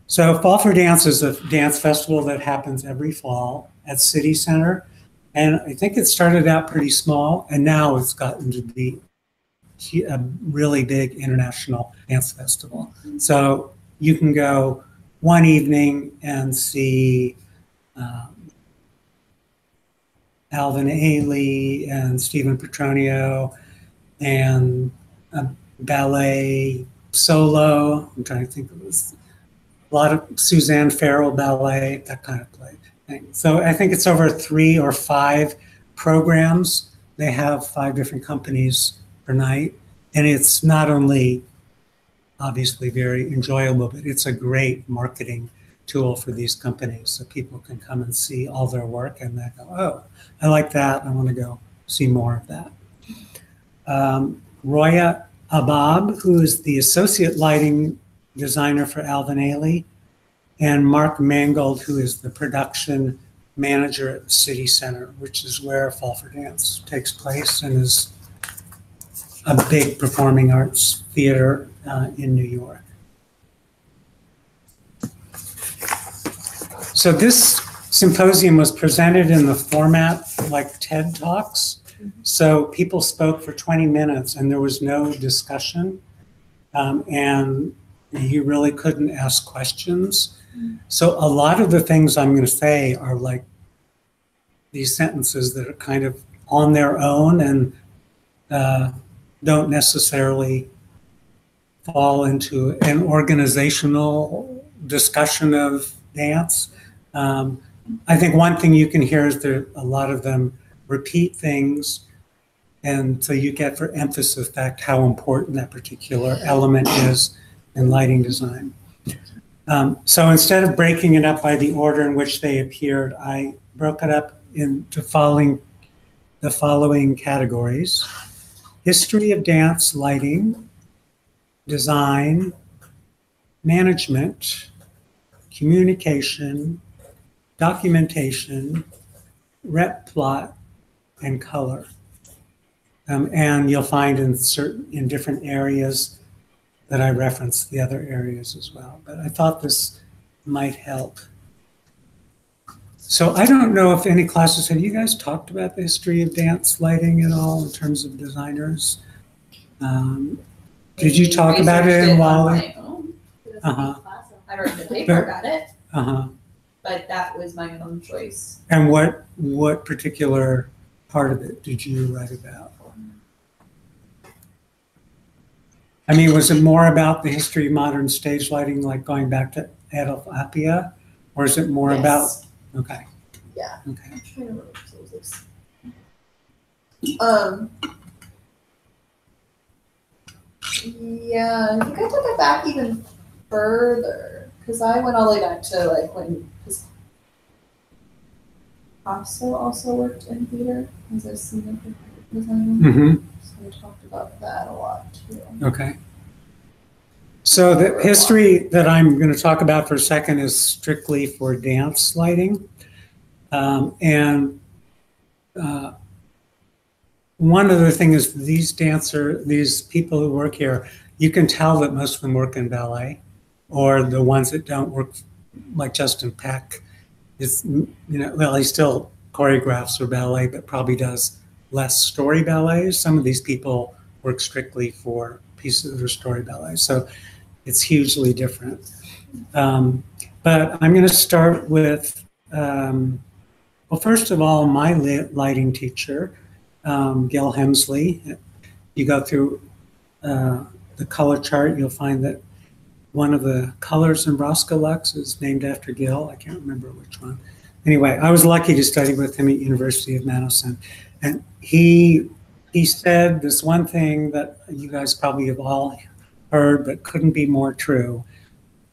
Speaker 1: So Fall for Dance is a dance festival that happens every fall at City Center. And I think it started out pretty small, and now it's gotten to be a really big international dance festival. So you can go one evening and see Alvin Ailey and Stephen Petronio and a ballet solo. I'm trying to think of this. A lot of Suzanne Farrell ballet, that kind of play thing. So I think it's over 3 or 5 programs. They have 5 different companies per night. And it's not only obviously very enjoyable, but it's a great marketing tool for these companies. So people can come and see all their work and they go, oh, I like that. I want to go see more of that. Roya Abab, who is the associate lighting designer for Alvin Ailey, and Mark Mangold, who is the production manager at the City Center, which is where Fall for Dance takes place and is a big performing arts theater in New York. So this symposium was presented in the format like TED Talks. So people spoke for 20 minutes and there was no discussion. And you really couldn't ask questions. So a lot of the things I'm going to say are like these sentences that are kind of on their own and don't necessarily fall into an organizational discussion of dance. I think one thing you can hear is that a lot of them repeat things, and so you get for emphasis fact how important that particular element is in lighting design. So instead of breaking it up by the order in which they appeared, I broke it up into the following categories: history of dance lighting, design, management, communication, documentation, rep plot, and color. And you'll find in different areas that I referenced the other areas as well. But I thought this might help. So I don't know if any classes, have you guys talked about the history of dance lighting at all in terms of designers? Did you talk about it in Wally?
Speaker 5: I wrote the paper about it, but that was my own choice.
Speaker 1: And what particular part of it did you write about? I mean, was it more about the history of modern stage lighting, like going back to Adolf Appia, or is it more about? Okay.
Speaker 6: Yeah.
Speaker 1: Okay.
Speaker 6: I'm trying to remember what this. Yeah, I think I took it back even further because I went all the way back to like when Picasso also worked in theater as a senior designer.
Speaker 1: Mm-hmm.
Speaker 6: So we talked about that a lot too.
Speaker 1: Okay. So the history that I'm going to talk about for a second is strictly for dance lighting. One other thing is these people who work here, you can tell that most of them work in ballet, or the ones that don't work, like Justin Peck, well, he still choreographs for ballet, but probably does less story ballets. Some of these people work strictly for pieces that are story ballets, so it's hugely different. But I'm going to start with, well, first of all, my lighting teacher, Gil Hemsley. You go through the color chart, you'll find that one of the colors in Roscoe Lux is named after Gil. I can't remember which one. Anyway, I was lucky to study with him at University of Madison. And he he said this one thing that you guys probably have all heard, but couldn't be more true.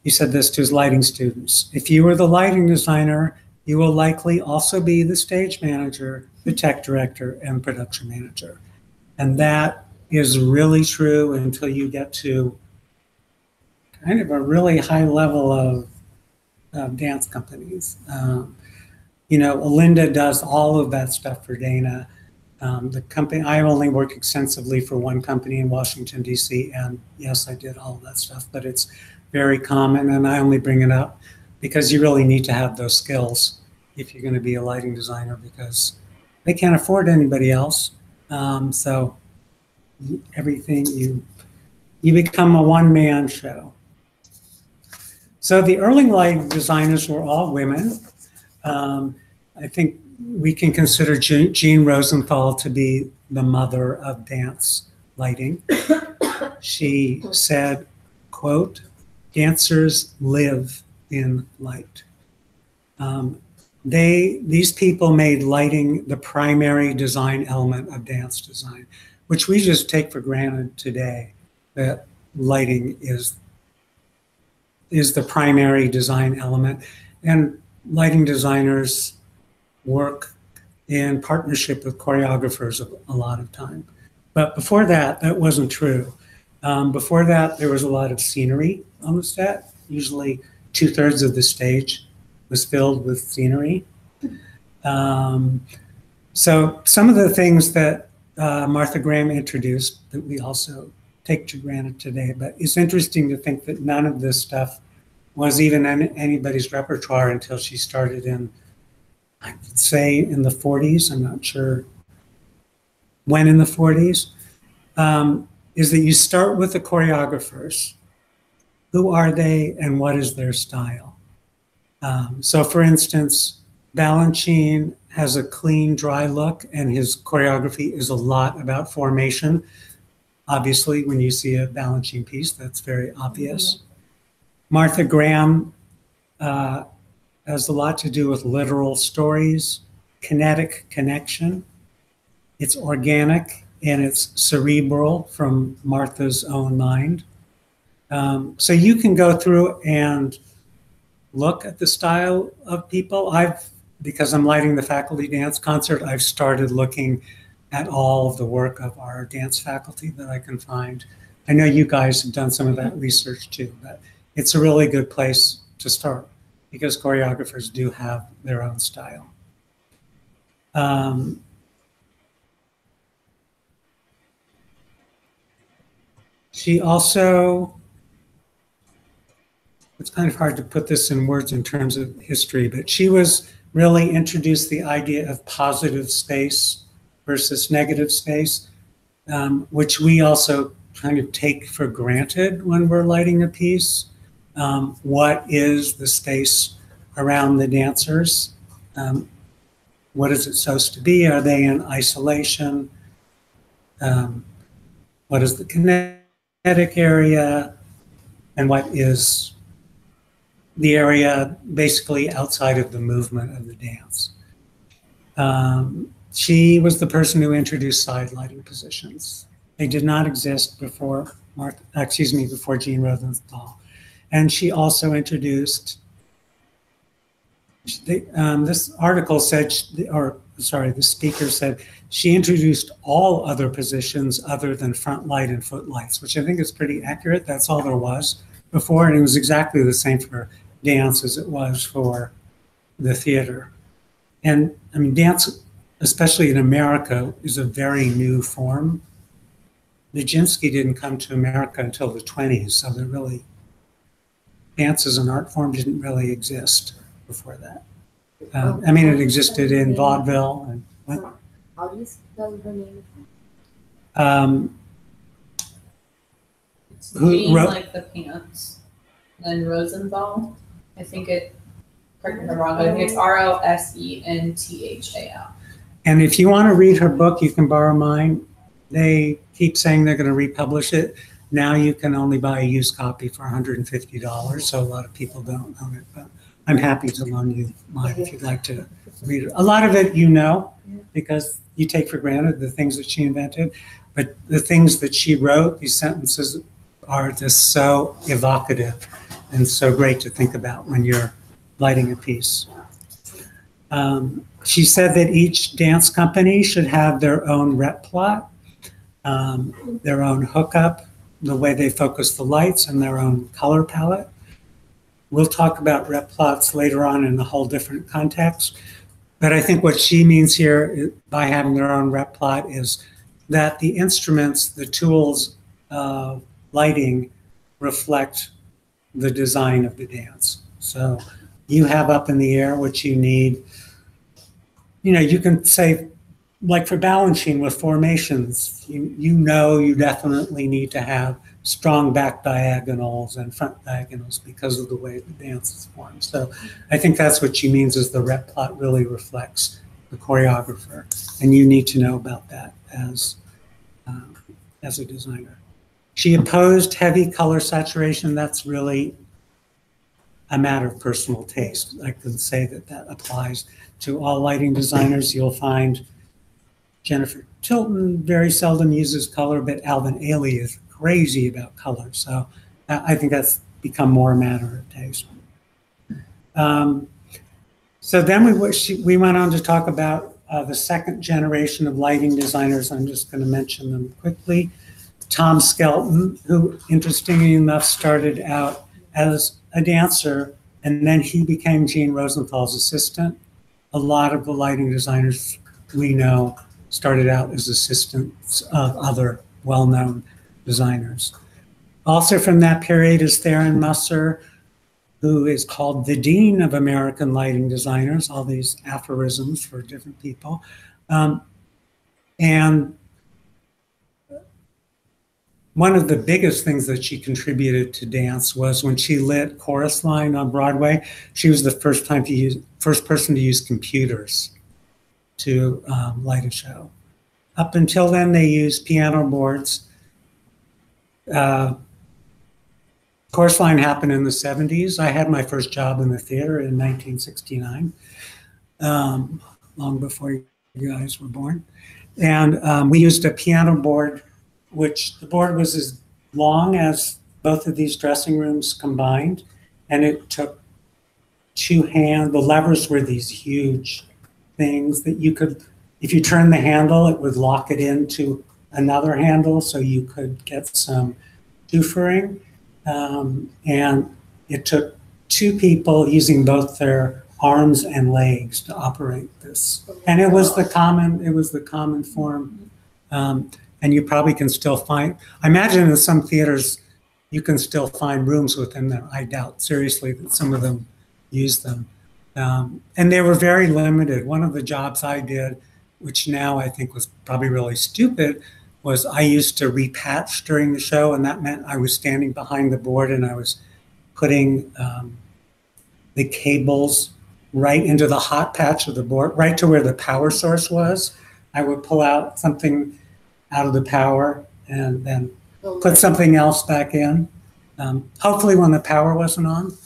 Speaker 1: He said this to his lighting students. If you are the lighting designer, you will likely also be the stage manager, the tech director, and production manager. And that is really true until you get to kind of a really high level of dance companies. You know, Alinda does all of that stuff for Dana. The company, I only worked extensively for one company in Washington, D.C., and yes, I did all of that stuff, but it's very common, and I only bring it up because you really need to have those skills if you're going to be a lighting designer, because they can't afford anybody else. So everything, you become a one-man show. So the early lighting designers were all women. I think we can consider Jean Rosenthal to be the mother of dance lighting. She said, quote, "Dancers live in light." These people made lighting the primary design element of dance design, which we just take for granted today, that lighting is the primary design element. And lighting designers work in partnership with choreographers a lot of time. But before that, that wasn't true. Before that, there was a lot of scenery on the set. Usually 2/3 of the stage was filled with scenery. So some of the things that Martha Graham introduced that we also take for granted today, but it's interesting to think that none of this stuff was even in anybody's repertoire until she started in, I would say, in the 40s. I'm not sure when in the 40s. Is that you start with the choreographers. Who are they and what is their style? So for instance, Balanchine has a clean, dry look, and his choreography is a lot about formation. Obviously, when you see a Balanchine piece, that's very obvious. Martha Graham has a lot to do with literal stories, kinetic connection. It's organic and it's cerebral from Martha's own mind. So you can go through and look at the style of people. Because I'm lighting the faculty dance concert, I've started looking at all of the work of our dance faculty that I can find. I know you guys have done some of that research too, but it's a really good place to start because choreographers do have their own style. She also, it's kind of hard to put this in words in terms of history, but she really introduced the idea of positive space versus negative space, which we also kind of take for granted when we're lighting a piece. What is the space around the dancers? What is it supposed to be? Are they in isolation? What is the kinetic area? And what is the area basically outside of the movement of the dance? She was the person who introduced side lighting positions. They did not exist before before Jean Rosenthal. And she also introduced, this article said, the speaker said, she introduced all other positions other than front light and footlights, which I think is pretty accurate. That's all there was before, and it was exactly the same for dance as it was for the theater. And I mean, dance, especially in America, is a very new form. Nijinsky didn't come to America until the 20s, so dance as an art form didn't really exist before that. I mean, it existed in vaudeville. And what?
Speaker 6: How do you spell her name?
Speaker 8: It's Jean, like the peanuts. And then Rosenthal. I think correct me if I'm wrong, but I think it's Rosenthal.
Speaker 1: And if you want to read her book, you can borrow mine. They keep saying they're going to republish it. Now you can only buy a used copy for $150, so a lot of people don't own it. But I'm happy to loan you mine if you'd like to read it. A lot of it you know, because you take for granted, the things that she invented, but the things that she wrote, these sentences are just so evocative and so great to think about when you're lighting a piece. She said that each dance company should have their own rep plot, their own hookup, the way they focus the lights, and their own color palette. We'll talk about rep plots later on in a whole different context. But I think what she means here by having their own rep plot is that the instruments, the tools of lighting reflect the design of the dance. So you have up in the air what you need. You know, you can say, like for Balanchine with formations, you know you definitely need to have strong back diagonals and front diagonals because of the way the dance is formed. So I think that's what she means is the rep plot really reflects the choreographer, and you need to know about that as a designer. She opposed heavy color saturation. That's really a matter of personal taste. I can say that that applies to all lighting designers. You'll find Jennifer Tilton very seldom uses color, but Alvin Ailey is crazy about color. So I think that's become more a matter of taste. So then we went on to talk about the second generation of lighting designers. I'm just going to mention them quickly. Tom Skelton, who interestingly enough started out as a dancer, and then he became Gene Rosenthal's assistant. A lot of the lighting designers we know started out as assistants of other well-known designers. Also from that period is Theron Musser, who is called the Dean of American Lighting Designers, all these aphorisms for different people. And one of the biggest things that she contributed to dance was when she lit Chorus Line on Broadway. She was the first person to use computers to light a show. Up until then, they used piano boards. Chorus Line happened in the 70s. I had my first job in the theater in 1969, long before you guys were born. And we used a piano board, which the board was as long as both of these dressing rooms combined. And it took two hands. The levers were these huge things that you could, if you turn the handle, it would lock it into another handle so you could get some doofering. And it took two people using both their arms and legs to operate this. And it was the common form. And you probably can still find, I imagine in some theaters, you can still find rooms within them. I doubt seriously that some of them use them. And they were very limited. One of the jobs I did, which now I think was probably really stupid, was I used to repatch during the show, and that meant I was standing behind the board and I was putting the cables right into the hot patch of the board, right to where the power source was. I would pull out something out of the power and then put something else back in. Hopefully when the power wasn't on,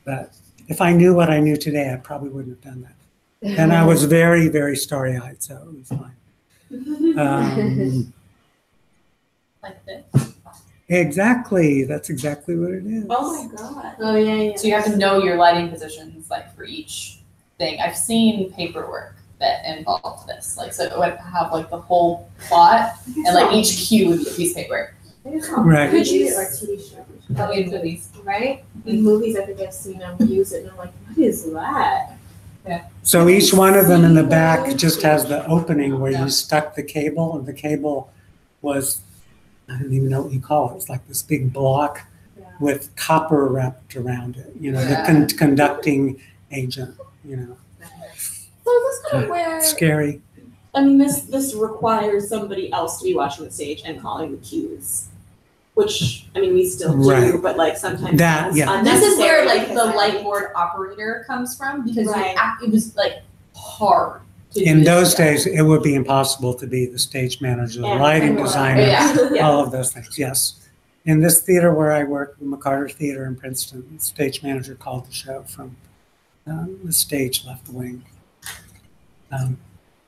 Speaker 1: but if I knew what I knew today, I probably wouldn't have done that. And I was very, very starry-eyed, so it was fine.
Speaker 8: Like this.
Speaker 1: Exactly, that's exactly what it is.
Speaker 7: Oh my god.
Speaker 3: Oh, yeah.
Speaker 8: So you have to know your lighting positions, like for each thing. I've seen paperwork that involved this. Like, so it would have like the whole plot, and like each cue would be a piece of paper.
Speaker 1: Right.
Speaker 3: Could you or TV shows?
Speaker 8: In movies.
Speaker 3: Right? In movies, I think I've seen them use it, and I'm like, what is that?
Speaker 1: So each one of them in the back just has the opening where you stuck the cable, and the cable was, I don't even know what you call it. It's like this big block with copper wrapped around it, you know, the conducting agent, you know.
Speaker 7: So that's kind of where,
Speaker 1: Scary.
Speaker 7: I mean, this requires somebody else to be watching the stage and calling the cues, which, I mean, we still do,
Speaker 1: Right.
Speaker 7: but like sometimes
Speaker 1: That,
Speaker 7: that's
Speaker 1: yeah.
Speaker 8: This is where like
Speaker 7: unnecessary
Speaker 8: the
Speaker 7: because
Speaker 8: light board operator comes from, because
Speaker 7: Right.
Speaker 8: it was like hard to do
Speaker 1: In
Speaker 8: this
Speaker 1: those
Speaker 8: stuff.
Speaker 1: days, it would be impossible to be the stage manager, the
Speaker 7: And-
Speaker 1: lighting
Speaker 7: and
Speaker 1: designer,
Speaker 8: Yeah.
Speaker 1: all of those things, yes. In this theater where I work, the McCarter Theater in Princeton, the stage manager called the show from the stage left wing.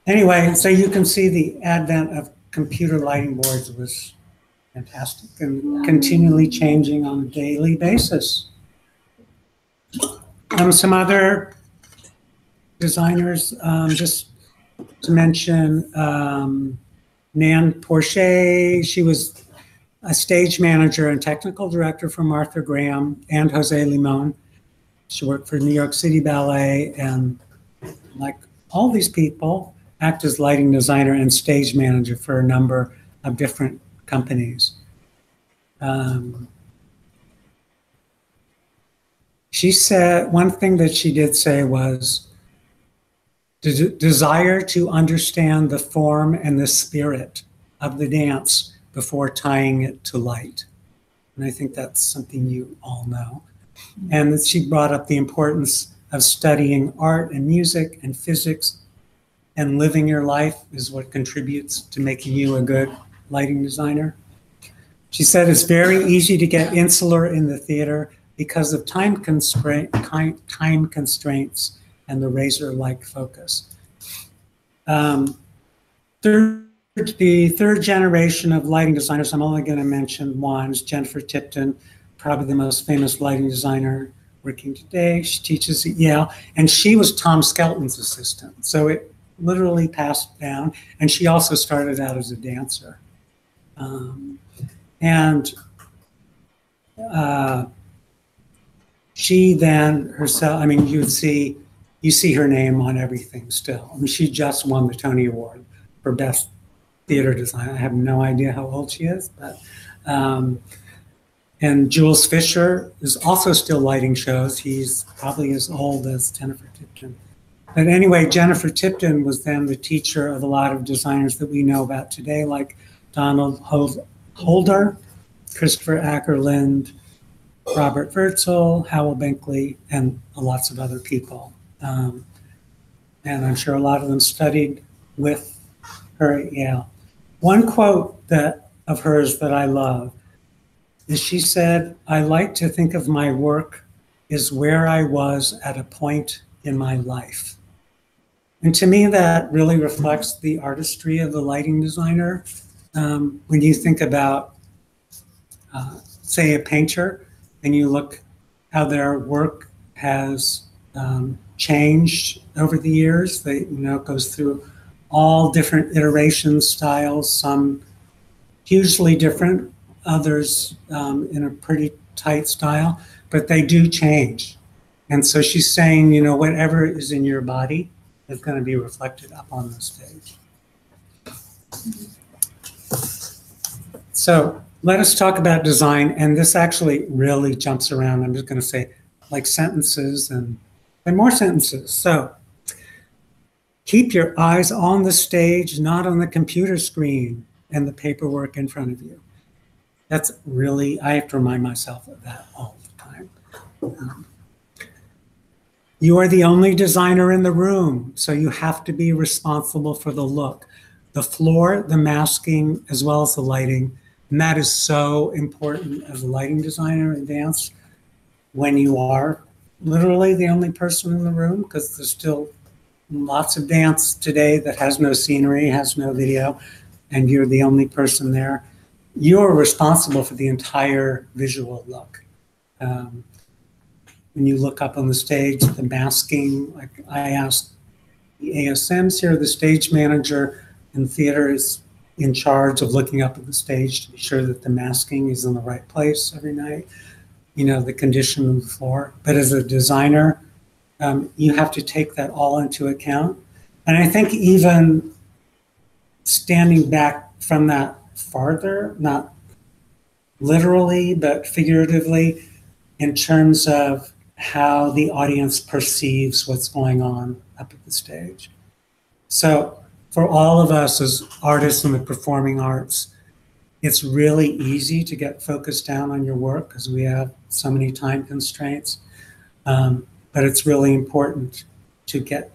Speaker 1: Anyway, so you can see the advent of computer lighting boards was fantastic and continually changing on a daily basis. Some other designers, just to mention, Nan Porcher, she was a stage manager and technical director for Martha Graham and Jose Limon. She worked for New York City Ballet, and like all these people, act as lighting designer and stage manager for a number of different companies. She said, one thing that she did say was, desire to understand the form and the spirit of the dance before tying it to light. And I think that's something you all know. And that she brought up the importance of studying art and music and physics, and living your life is what contributes to making you a good lighting designer. She said it's very easy to get insular in the theater because of time constraints and the razor-like focus. The third generation of lighting designers, I'm only going to mention one, is Jennifer Tipton, probably the most famous lighting designer working today. She teaches at Yale, and she was Tom Skelton's assistant. So it literally passed down, and she also started out as a dancer. She then herself, I mean, you see her name on everything still. I mean, she just won the Tony Award for Best Theater Design. I have no idea how old she is, but, and Jules Fisher is also still lighting shows. He's probably as old as Jennifer Tipton. But anyway, Jennifer Tipton was then the teacher of a lot of designers that we know about today, like Donald Holder, Christopher Ackerland, Robert Wurtzel, Howell Binkley, and lots of other people. And I'm sure a lot of them studied with her at Yale. One quote of hers that I love is she said, "I like to think of my work as where I was at a point in my life." And to me, that really reflects the artistry of the lighting designer. When you think about, say, a painter, and you look how their work has changed over the years, it goes through all different iterations, styles, some hugely different, others in a pretty tight style, but they do change. And so she's saying, whatever is in your body is going to be reflected up on the stage. So let us talk about design, and this actually really jumps around. I'm just going to say like sentences and more sentences. So keep your eyes on the stage, not on the computer screen and the paperwork in front of you. That's really, I have to remind myself of that all the time. You are the only designer in the room, so you have to be responsible for the look, the floor, the masking, as well as the lighting. And that is so important as a lighting designer in dance when you are literally the only person in the room, because there's still lots of dance today that has no scenery, has no video, and you're the only person there. You're responsible for the entire visual look. When you look up on the stage, the masking, like I asked the ASMs here, the stage manager in theater is in charge of looking up at the stage to be sure that the masking is in the right place every night, the condition of the floor. But as a designer, you have to take that all into account. And I think even standing back from that farther, not literally, but figuratively, in terms of how the audience perceives what's going on up at the stage. So for all of us as artists in the performing arts, it's really easy to get focused down on your work because we have so many time constraints. But it's really important to get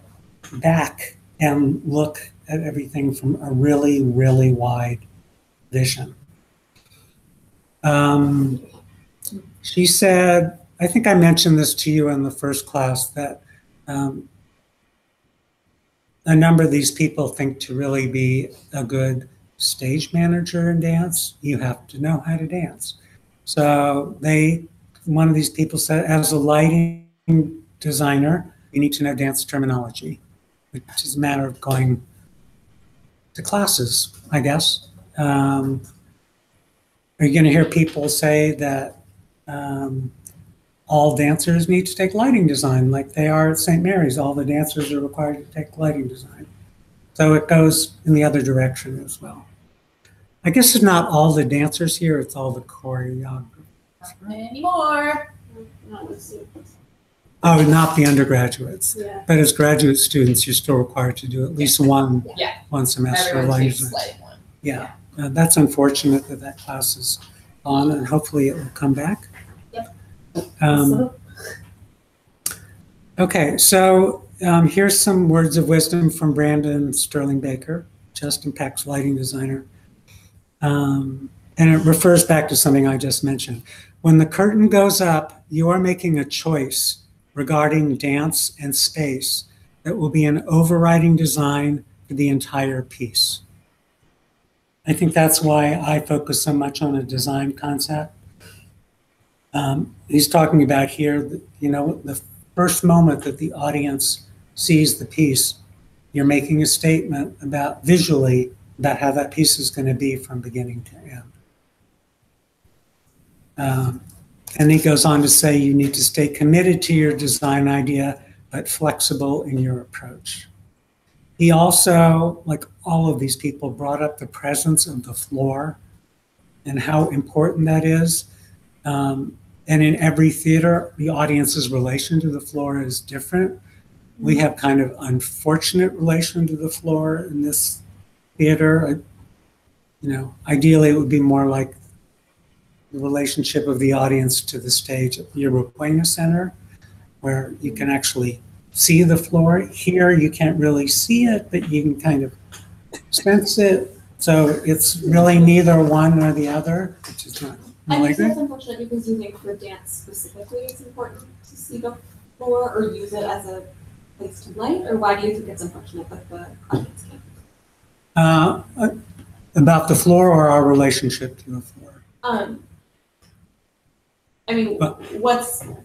Speaker 1: back and look at everything from a really, really wide vision. She said, I think I mentioned this to you in the first class, that a number of these people think to really be a good stage manager in dance, you have to know how to dance. So one of these people said, as a lighting designer, you need to know dance terminology, which is a matter of going to classes, I guess. Are you going to hear people say that all dancers need to take lighting design like they are at St. Mary's? All the dancers are required to take lighting design. So it goes in the other direction as well. I guess it's not all the dancers here, it's all the choreographers.
Speaker 3: Anymore.
Speaker 1: Oh, not the undergraduates.
Speaker 3: Yeah.
Speaker 1: But as graduate students, you're still required to do at least one semester of
Speaker 8: Everyone
Speaker 1: lighting
Speaker 8: takes
Speaker 1: design.
Speaker 8: lighting one.
Speaker 1: Yeah, that's unfortunate that that class is on, and hopefully it will come back.
Speaker 3: Yep.
Speaker 1: Okay, so here's some words of wisdom from Brandon Sterling Baker, Justin Peck's lighting designer. And it refers back to something I just mentioned. When the curtain goes up, you are making a choice regarding dance and space that will be an overriding design for the entire piece. I think that's why I focus so much on a design concept. He's talking about here, you know, the first moment that the audience sees the piece, you're making a statement about visually about how that piece is going to be from beginning to end. And he goes on to say you need to stay committed to your design idea, but flexible in your approach. He also, like all of these people, brought up the presence of the floor and how important that is. And in every theater, the audience's relation to the floor is different. We have kind of unfortunate relation to the floor in this theater. You know, ideally it would be more like the relationship of the audience to the stage at the Yerba Buena Center, where you can actually see the floor. Here you can't really see it, but you can kind of sense it. So it's really neither one nor the other, which is not
Speaker 9: I
Speaker 1: really
Speaker 9: think that's
Speaker 1: good.
Speaker 9: unfortunate because you think for dance specifically it's important to see the floor or use it as a place to light, or why do you think it's unfortunate that the audience can't?
Speaker 1: About the floor or our relationship to the floor?
Speaker 9: I mean,
Speaker 1: Well,
Speaker 9: what's
Speaker 1: the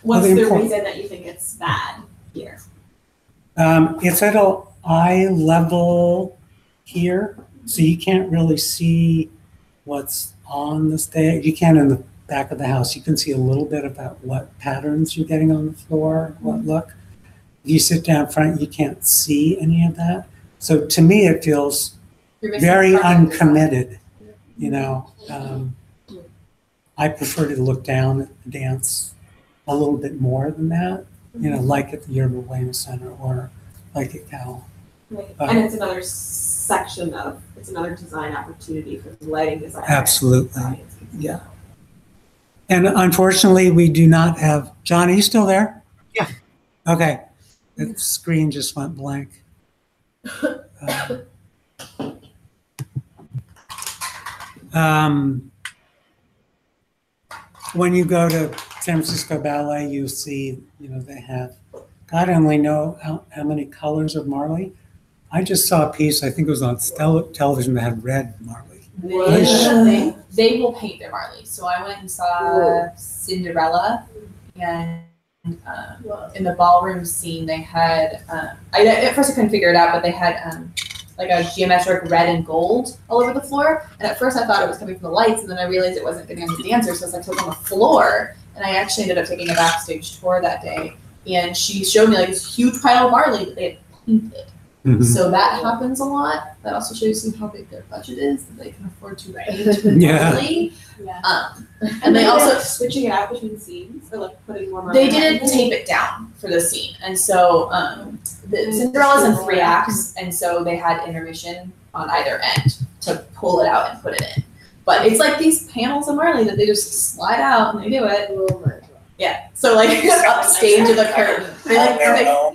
Speaker 9: the
Speaker 1: import-
Speaker 9: reason that you think it's bad here?
Speaker 1: It's at an eye level here, so you can't really see what's on the stage. You can in the back of the house. You can see a little bit about what patterns you're getting on the floor, what look. If you sit down front, you can't see any of that. So to me, it feels
Speaker 9: You're missing
Speaker 1: very
Speaker 9: part of the design.
Speaker 1: uncommitted, you know. I prefer to look down at the dance a little bit more than that, you know, like at the Yerba Buena Center or like at Cal.
Speaker 9: Right. And it's another section of, it's another design opportunity for the lighting designer.
Speaker 1: Absolutely. Yeah. And unfortunately, we do not have, John, are you still there?
Speaker 2: Yeah.
Speaker 1: Okay. The screen just went blank. When you go to San Francisco Ballet, you see, you know, they have, God only know how many colors of Marley. I just saw a piece, I think it was on television, that had red Marley.
Speaker 8: They will paint their Marley. So I went and saw Cinderella, and in the ballroom scene, they had, at first I couldn't figure it out, but they had like a geometric red and gold all over the floor. And at first I thought it was coming from the lights, and then I realized it wasn't getting on the dancers, so I took on the floor. And I actually ended up taking a backstage tour that day. And she showed me like this huge pile of Marley that they had painted.
Speaker 1: Mhm.
Speaker 8: So that happens a lot. That also shows you how big their budget is, that they can afford to paint
Speaker 1: Yeah.
Speaker 8: Marley.
Speaker 9: Yeah.
Speaker 8: And they also
Speaker 9: switching it out between scenes, or like putting more.
Speaker 8: they didn't tape it down for the scene, and so the Cinderella's in 3 acts, and so they had intermission on either end to pull it out and put it in. But it's like these panels of Marley that they just slide out and they do it.
Speaker 9: Oh my God.
Speaker 8: Yeah. So like upstage of the curtain, they like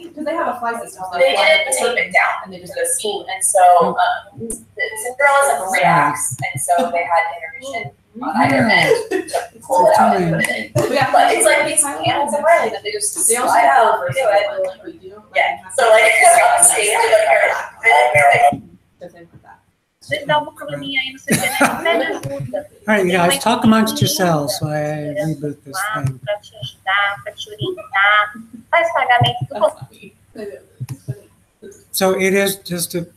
Speaker 8: because they have a fly system. So
Speaker 10: They didn't tape it down
Speaker 8: and they just
Speaker 10: for the scene, and so the Cinderella's in 3 acts, and so they had intermission
Speaker 8: on either end. Pull it out and put it in.
Speaker 3: Yeah,
Speaker 8: But it's like these panels of Riley that they just
Speaker 3: They also
Speaker 8: slide
Speaker 3: have
Speaker 8: out
Speaker 3: a
Speaker 8: and do
Speaker 3: versatile
Speaker 8: it.
Speaker 3: one like we do.
Speaker 8: Yeah, so like on stage, like
Speaker 5: Something like that.
Speaker 1: All right, you guys, talk amongst yourselves while I reboot this thing. So it is just of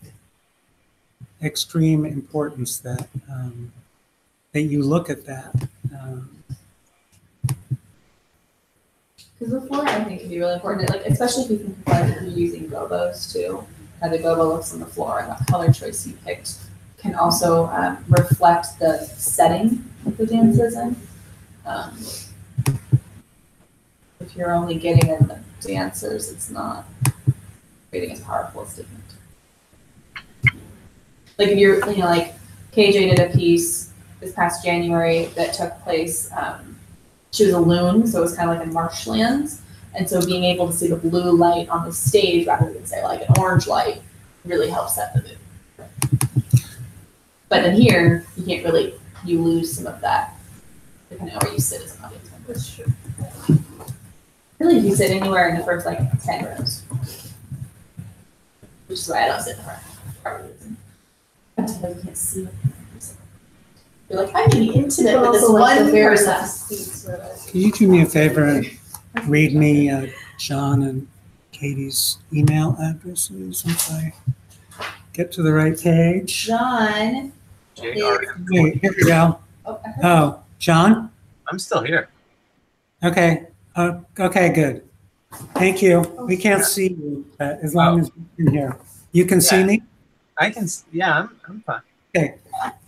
Speaker 1: extreme importance that that you look at that.
Speaker 8: Because the floor, I think, can be really important, like especially if you think like if you're using gobos too. How the gobo looks on the floor and what color choice you picked can also reflect the setting that the dance is in. If you're only getting in the dancers, it's not creating as powerful a statement. Like if you're, like KJ did a piece this past January that took place. She was a loon, so it was kind of like in marshlands. And so being able to see the blue light on the stage rather than say like an orange light really helps set the mood. But then here, you can't really, you lose some of that depending on where you sit as an audience member. That's true. Really, if you sit anywhere in the first like 10 rows. Which is why I don't sit in the front. You can't see it. You're like, I'm being intimate with this one person.
Speaker 1: Can you do me a favor and read me John and Katie's email addresses once I get to the right page?
Speaker 8: John.
Speaker 1: Wait, here we go. Oh, John?
Speaker 2: I'm still here.
Speaker 1: Okay. Okay, good. Thank you. We can't see you, but as long as you can hear. You can see me?
Speaker 2: I can, yeah, I'm fine.
Speaker 1: Okay,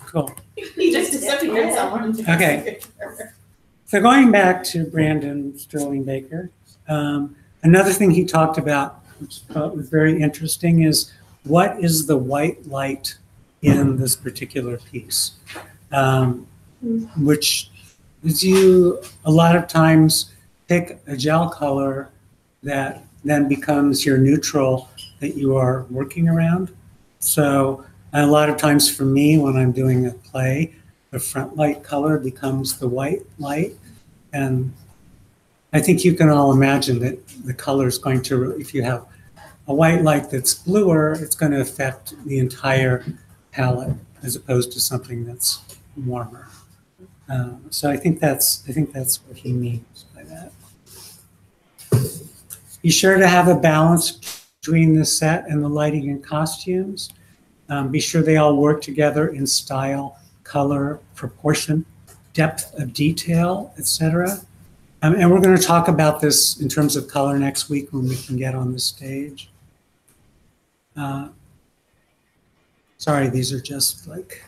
Speaker 1: cool.
Speaker 3: He just disappeared somewhere.
Speaker 1: Okay. So going back to Brandon Sterling Baker, another thing he talked about, which I thought was very interesting, is what is the white light in this particular piece? Which is you a lot of times pick a gel color that then becomes your neutral that you are working around. So a lot of times for me, when I'm doing a play, the front light color becomes the white light. And I think you can all imagine that the color is going to, if you have a white light that's bluer, it's going to affect the entire palette as opposed to something that's warmer. So I think that's what he means by that. Be sure to have a balance between the set and the lighting and costumes. Be sure they all work together in style, color, proportion, depth of detail, etc. And we're going to talk about this in terms of color next week when we can get on the stage. Sorry, these are just like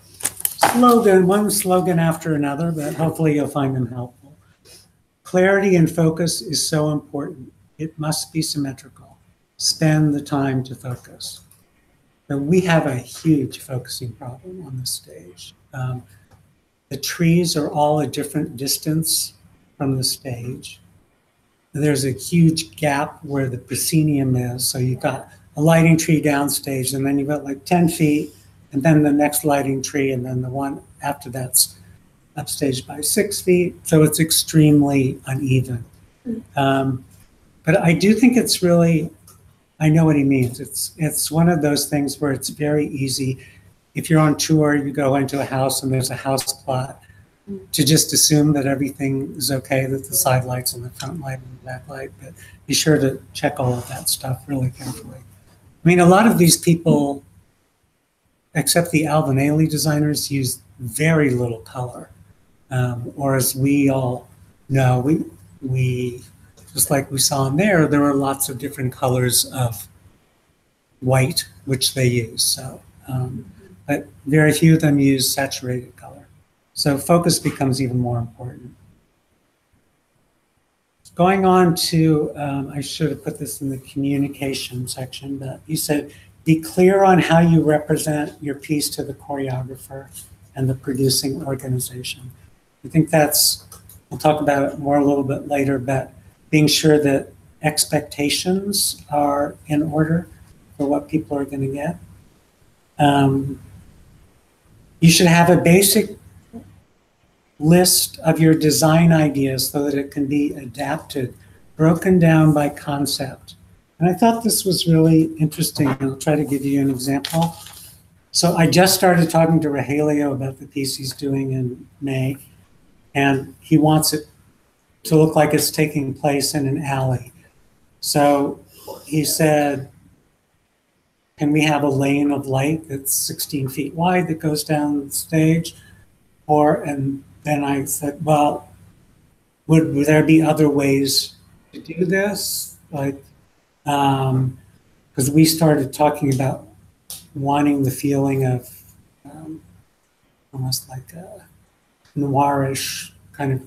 Speaker 1: one slogan after another, but hopefully you'll find them helpful. Clarity and focus is so important. It must be symmetrical. Spend the time to focus. But we have a huge focusing problem on this stage. The trees are all a different distance from the stage. There's a huge gap where the proscenium is. So you've got a lighting tree downstage, and then you've got like 10 feet, and then the next lighting tree, and then the one after that's upstaged by 6 feet. So it's extremely uneven. But I do think it's really, I know what he means. It's one of those things where it's very easy. If you're on tour, you go into a house and there's a house plot, to just assume that everything is okay, that the side lights and the front light and the back light, but be sure to check all of that stuff really carefully. I mean, a lot of these people, except the Alvin Ailey designers, use very little color. Or as we all know, we just like we saw in there were lots of different colors of white, which they use. So, but very few of them use saturated color. So focus becomes even more important. Going on to, I should have put this in the communication section, but you said, be clear on how you represent your piece to the choreographer and the producing organization. I think that's, we'll talk about it more a little bit later, but being sure that expectations are in order for what people are going to get. You should have a basic list of your design ideas so that it can be adapted, broken down by concept. And I thought this was really interesting. I'll try to give you an example. So I just started talking to Rogelio about the piece he's doing in May, and he wants it to look like it's taking place in an alley. So he said, can we have a lane of light that's 16 feet wide that goes down the stage? And then I said, well, would there be other ways to do this? Like, because we started talking about wanting the feeling of almost like a noirish kind of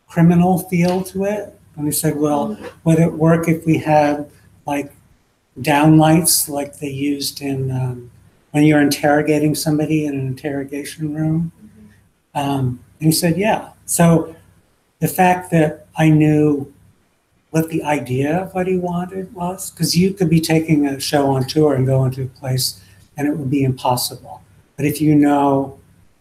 Speaker 1: criminal feel to it. And we said, well, would it work if we had like downlights like they used in when you're interrogating somebody in an interrogation room? And he said, yeah. So the fact that I knew what the idea of what he wanted was, because you could be taking a show on tour and go into a place and it would be impossible. But if you know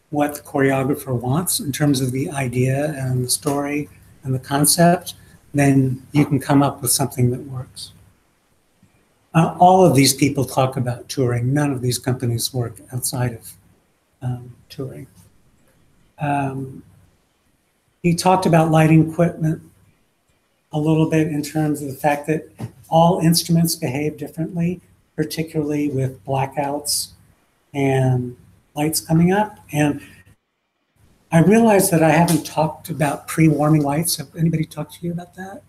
Speaker 1: what the choreographer wants in terms of the idea and the story and the concept, then you can come up with something that works. All of these people talk about touring. None of these companies work outside of touring. He talked about lighting equipment a little bit in terms of the fact that all instruments behave differently, particularly with blackouts and lights coming up. And I realized that I haven't talked about pre-warming lights. Have anybody talked to you about that?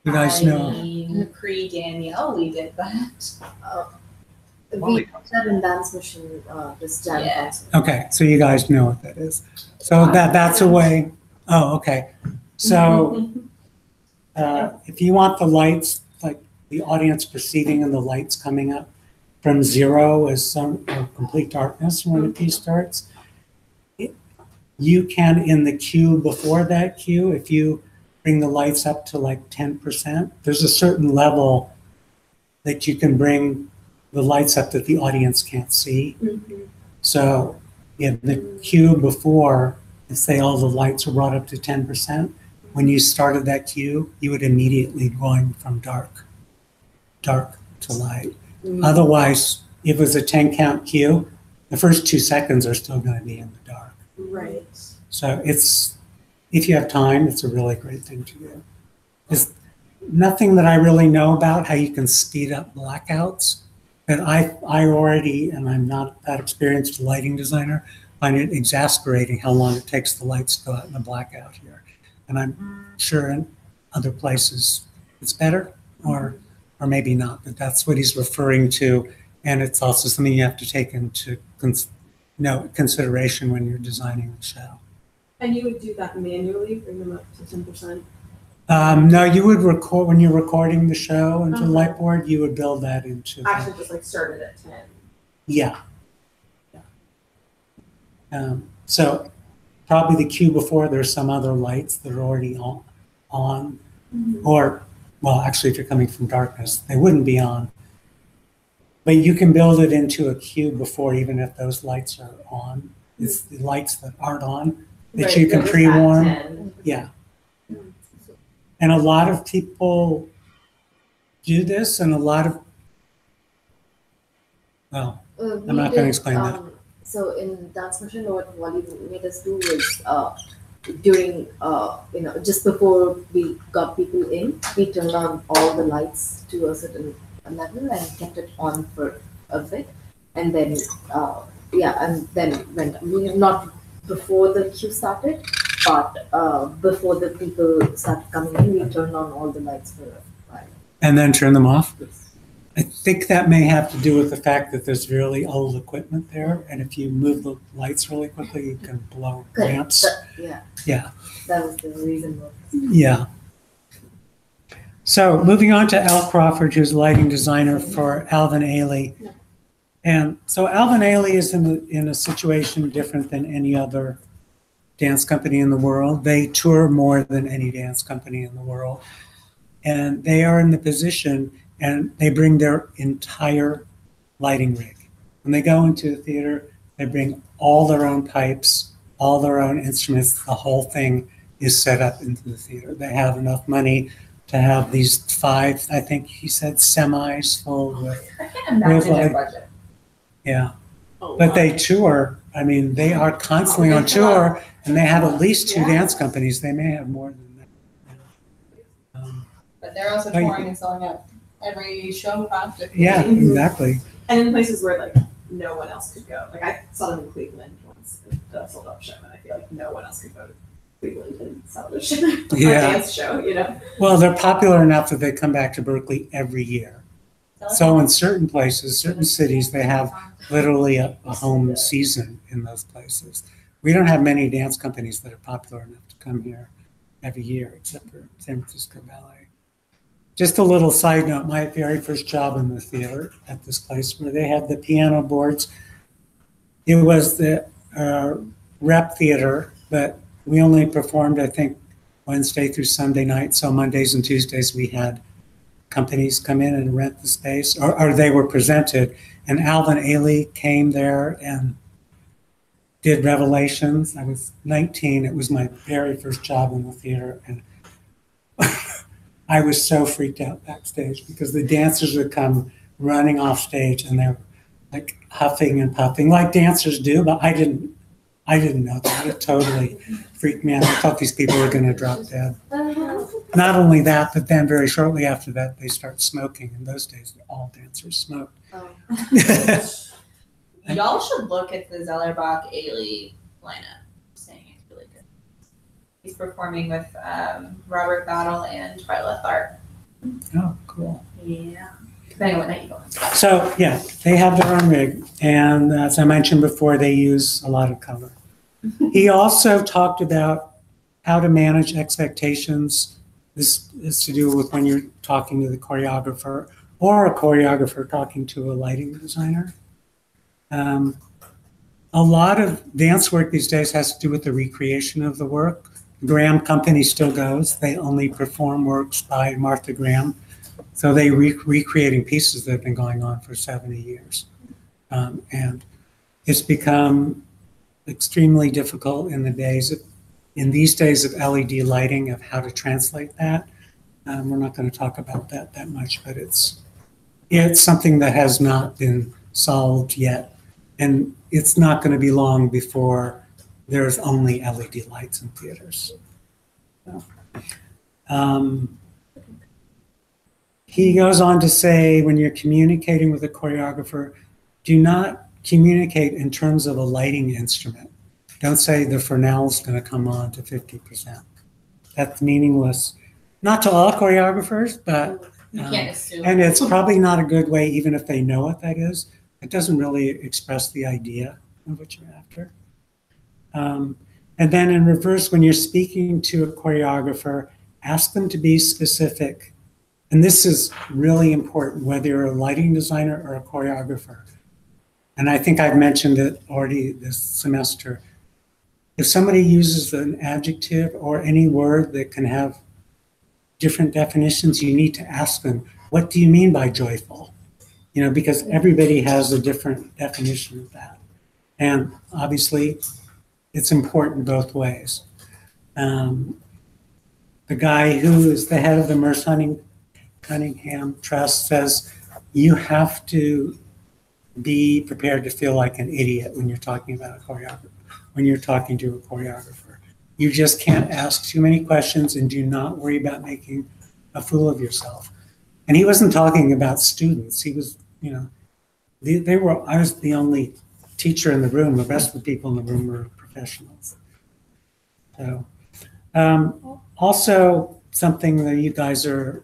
Speaker 1: You guys know.
Speaker 8: Pre-Danielle, we did that.
Speaker 6: We have in Dance Mission this jam concert.
Speaker 1: Okay, so you guys know what that is. So that's a way. Oh, okay. So if you want the lights, like the audience perceiving and the lights coming up from zero as some complete darkness when the piece starts, you can, in the cue before that cue, if you bring the lights up to like 10%, there's a certain level that you can bring the lights up that the audience can't see. So in the cue before, say all the lights were brought up to 10%, when you started that cue, you would immediately going from dark to light. Otherwise, if it was a 10 count cue, the first 2 seconds are still going to be in the dark.
Speaker 6: Right.
Speaker 1: So it's, if you have time, it's a really great thing to do. There's nothing that I really know about how you can speed up blackouts, but I already, and I'm not that experienced lighting designer, find it exasperating how long it takes the lights to go out in a blackout here. And I'm sure in other places it's better, or maybe not, but that's what he's referring to. And it's also something you have to take into consideration when you're designing the show.
Speaker 9: And you would do that manually, bring them up to 10%?
Speaker 1: No, you would record, when you're recording the show into Lightboard, you would build that into.
Speaker 9: Actually just like started at 10.
Speaker 1: Yeah. So probably the cue before, there's some other lights that are already on, or, well, actually, if you're coming from darkness, they wouldn't be on. But you can build it into a cue before, even if those lights are on. It's the lights that aren't on that you can pre-warm. Yeah. And a lot of people do this, and a lot of, well, I'm not going to explain that.
Speaker 6: So in Dance Mission, what Wally made us do was during, just before we got people in, we turned on all the lights to a certain level and kept it on for a bit. And then, and then went, not before the queue started, but before the people started coming in, we turned on all the lights for a while.
Speaker 1: And then turn them off?
Speaker 6: Yes.
Speaker 1: I think that may have to do with the fact that there's really old equipment there, and if you move the lights really quickly, you can blow lamps. Yeah.
Speaker 6: That was the reason.
Speaker 1: Yeah. So moving on to Al Crawford, who's lighting designer for Alvin Ailey. And so Alvin Ailey is in a situation different than any other dance company in the world. They tour more than any dance company in the world. And they are in the position, and they bring their entire lighting rig. When they go into the theater, they bring all their own pipes, all their own instruments. The whole thing is set up into the theater. They have enough money to have these 5, I think he said, semis full with,
Speaker 8: I can't imagine
Speaker 1: like-
Speaker 8: their budget.
Speaker 1: yeah. But they tour. I mean, they are constantly on tour, and they have at least 2 dance companies. They may have more than that.
Speaker 8: But they're also
Speaker 1: But you-
Speaker 8: touring and selling out every show practically.
Speaker 1: Yeah, exactly.
Speaker 9: And in places where like no one else could go. Like I saw them in Cleveland once, the sold out show, and I feel like no one else could go to Cleveland and sell a show, a
Speaker 1: Yeah.
Speaker 9: dance show, you know?
Speaker 1: Well, they're popular enough that they come back to Berkeley every year. So in certain places, certain cities, they have literally a home season in those places. We don't have many dance companies that are popular enough to come here every year, except for San Francisco Ballet. Just a little side note, my very first job in the theater at this place where they had the piano boards, it was the rep theater, but we only performed, I think, Wednesday through Sunday night. So Mondays and Tuesdays we had companies come in and rent the space, or they were presented. And Alvin Ailey came there and did Revelations. I was 19. It was my very first job in the theater. And I was so freaked out backstage because the dancers would come running off stage and they're like huffing and puffing like dancers do, but I didn't know that. It totally freaked me out. I thought these people were going to drop dead. Not only that, but then very shortly after that, they start smoking. In those days, all dancers smoked.
Speaker 8: Y'all should look at the Zellerbach Ailey lineup. I'm saying it's really good. He's performing with Robert Battle and Twyla Tharp.
Speaker 1: Oh, cool.
Speaker 8: Yeah. Depending on what night you go on.
Speaker 1: So, yeah, they have their own rig. And as I mentioned before, they use a lot of color. He also talked about how to manage expectations. This is to do with when you're talking to the choreographer or a choreographer talking to a lighting designer. A lot of dance work these days has to do with the recreation of the work. Graham Company still goes. They only perform works by Martha Graham. So they recreating pieces that have been going on for 70 years. And it's become extremely difficult in these days of LED lighting, of how to translate that. We're not going to talk about that much, but it's something that has not been solved yet. And it's not going to be long before there's only LED lights in theaters. So, he goes on to say, when you're communicating with a choreographer, do not communicate in terms of a lighting instrument. Don't say the Fresnel's going to come on to 50%. That's meaningless. Not to all choreographers, but
Speaker 8: You can't assume.
Speaker 1: and it's probably not a good way, even if they know what that is. It doesn't really express the idea of what you're after. And then in reverse, when you're speaking to a choreographer, ask them to be specific. And this is really important, whether you're a lighting designer or a choreographer. And I think I've mentioned it already this semester. If somebody uses an adjective or any word that can have different definitions, you need to ask them, what do you mean by joyful? You know, because everybody has a different definition of that. And obviously, it's important both ways. The guy who is the head of the Merce Cunningham Trust says, you have to be prepared to feel like an idiot when you're talking about a choreographer, when you're talking to a choreographer. You just can't ask too many questions and do not worry about making a fool of yourself. And he wasn't talking about students. He was, you know, I was the only teacher in the room. The rest of the people in the room were professionals. So, also something that you guys are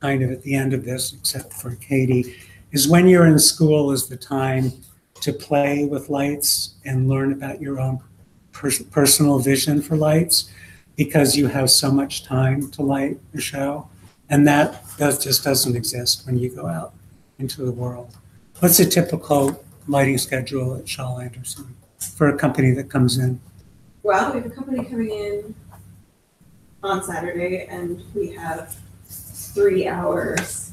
Speaker 1: kind of at the end of this, except for Katie, is when you're in school is the time to play with lights and learn about your own personal vision for lights, because you have so much time to light the show. And that just doesn't exist when you go out into the world. What's a typical lighting schedule at Shaw Anderson for a company that comes in?
Speaker 9: Well, we have a company coming in on Saturday, and we have 3 hours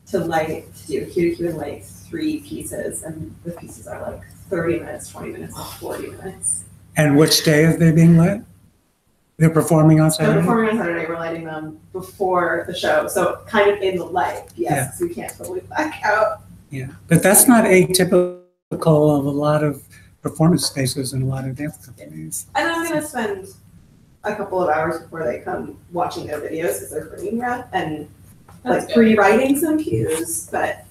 Speaker 9: to do a cue to cue and light 3 pieces, and the pieces are like 30 minutes, 20 minutes, and 40 minutes.
Speaker 1: And which day are they being lit? They're performing on
Speaker 7: They're
Speaker 1: Saturday?
Speaker 7: performing on Saturday, we're lighting them before the show, so kind of in the light, yes, so we can't totally black out.
Speaker 1: Yeah, but that's not atypical of a lot of performance spaces and a lot of dance companies.
Speaker 7: And I'm gonna spend a couple of hours before they come watching their videos, because they're bringing rep and like pre-writing some cues, but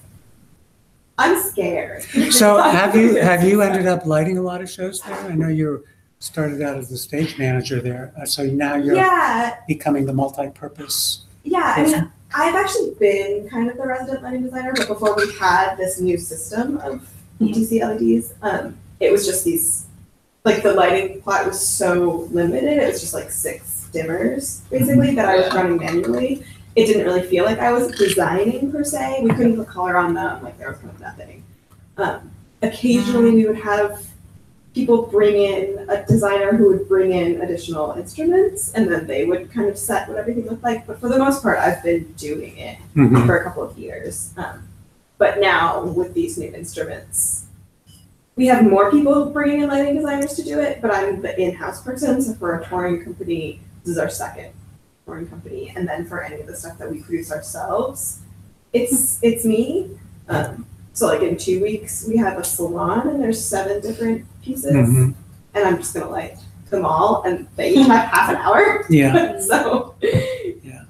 Speaker 7: I'm scared.
Speaker 1: So have you ended up lighting a lot of shows there? I know you started out as the stage manager there, so now you're
Speaker 7: Yeah,
Speaker 1: becoming the multi-purpose.
Speaker 7: yeah, I mean, I've actually been kind of the resident lighting designer, but before we had this new system of ETC LEDs, it was just these, like the lighting plot was so limited, it was just like 6 dimmers basically that I was running manually. It didn't really feel like I was designing per se. We couldn't put color on them, like there was kind of nothing. Occasionally we would have people bring in a designer who would bring in additional instruments, and then they would kind of set what everything looked like. But for the most part, I've been doing it for a couple of years. But now with these new instruments, we have more people bringing in lighting designers to do it, but I'm the in-house person. So for a touring company, this is our second touring company. And then for any of the stuff that we produce ourselves, it's me. So like in 2 weeks, we have a salon and there's 7 different pieces. And I'm just gonna light them all, and they each have half an hour.
Speaker 1: Yeah.
Speaker 7: So,
Speaker 1: yeah.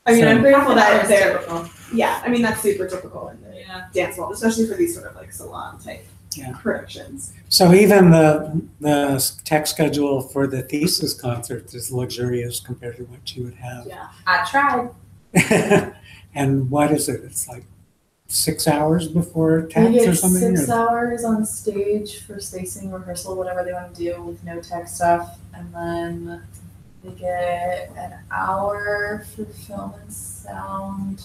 Speaker 7: I mean,
Speaker 1: So-
Speaker 7: I'm grateful that
Speaker 8: Half an hour is
Speaker 7: they're,
Speaker 8: typical.
Speaker 7: yeah, I mean, that's super typical in the
Speaker 8: Yeah.
Speaker 7: dance world, especially for these sort of like salon type
Speaker 1: Yeah.
Speaker 7: productions.
Speaker 1: So even the tech schedule for the thesis concert is luxurious compared to what you would have.
Speaker 8: Yeah, I tried.
Speaker 1: And what is it? It's like 6 hours before
Speaker 10: They
Speaker 1: text or
Speaker 10: get
Speaker 1: something?
Speaker 10: 6
Speaker 1: or-
Speaker 10: hours on stage for spacing, rehearsal, whatever they want to do with no tech stuff, and then they get an hour for film and sound,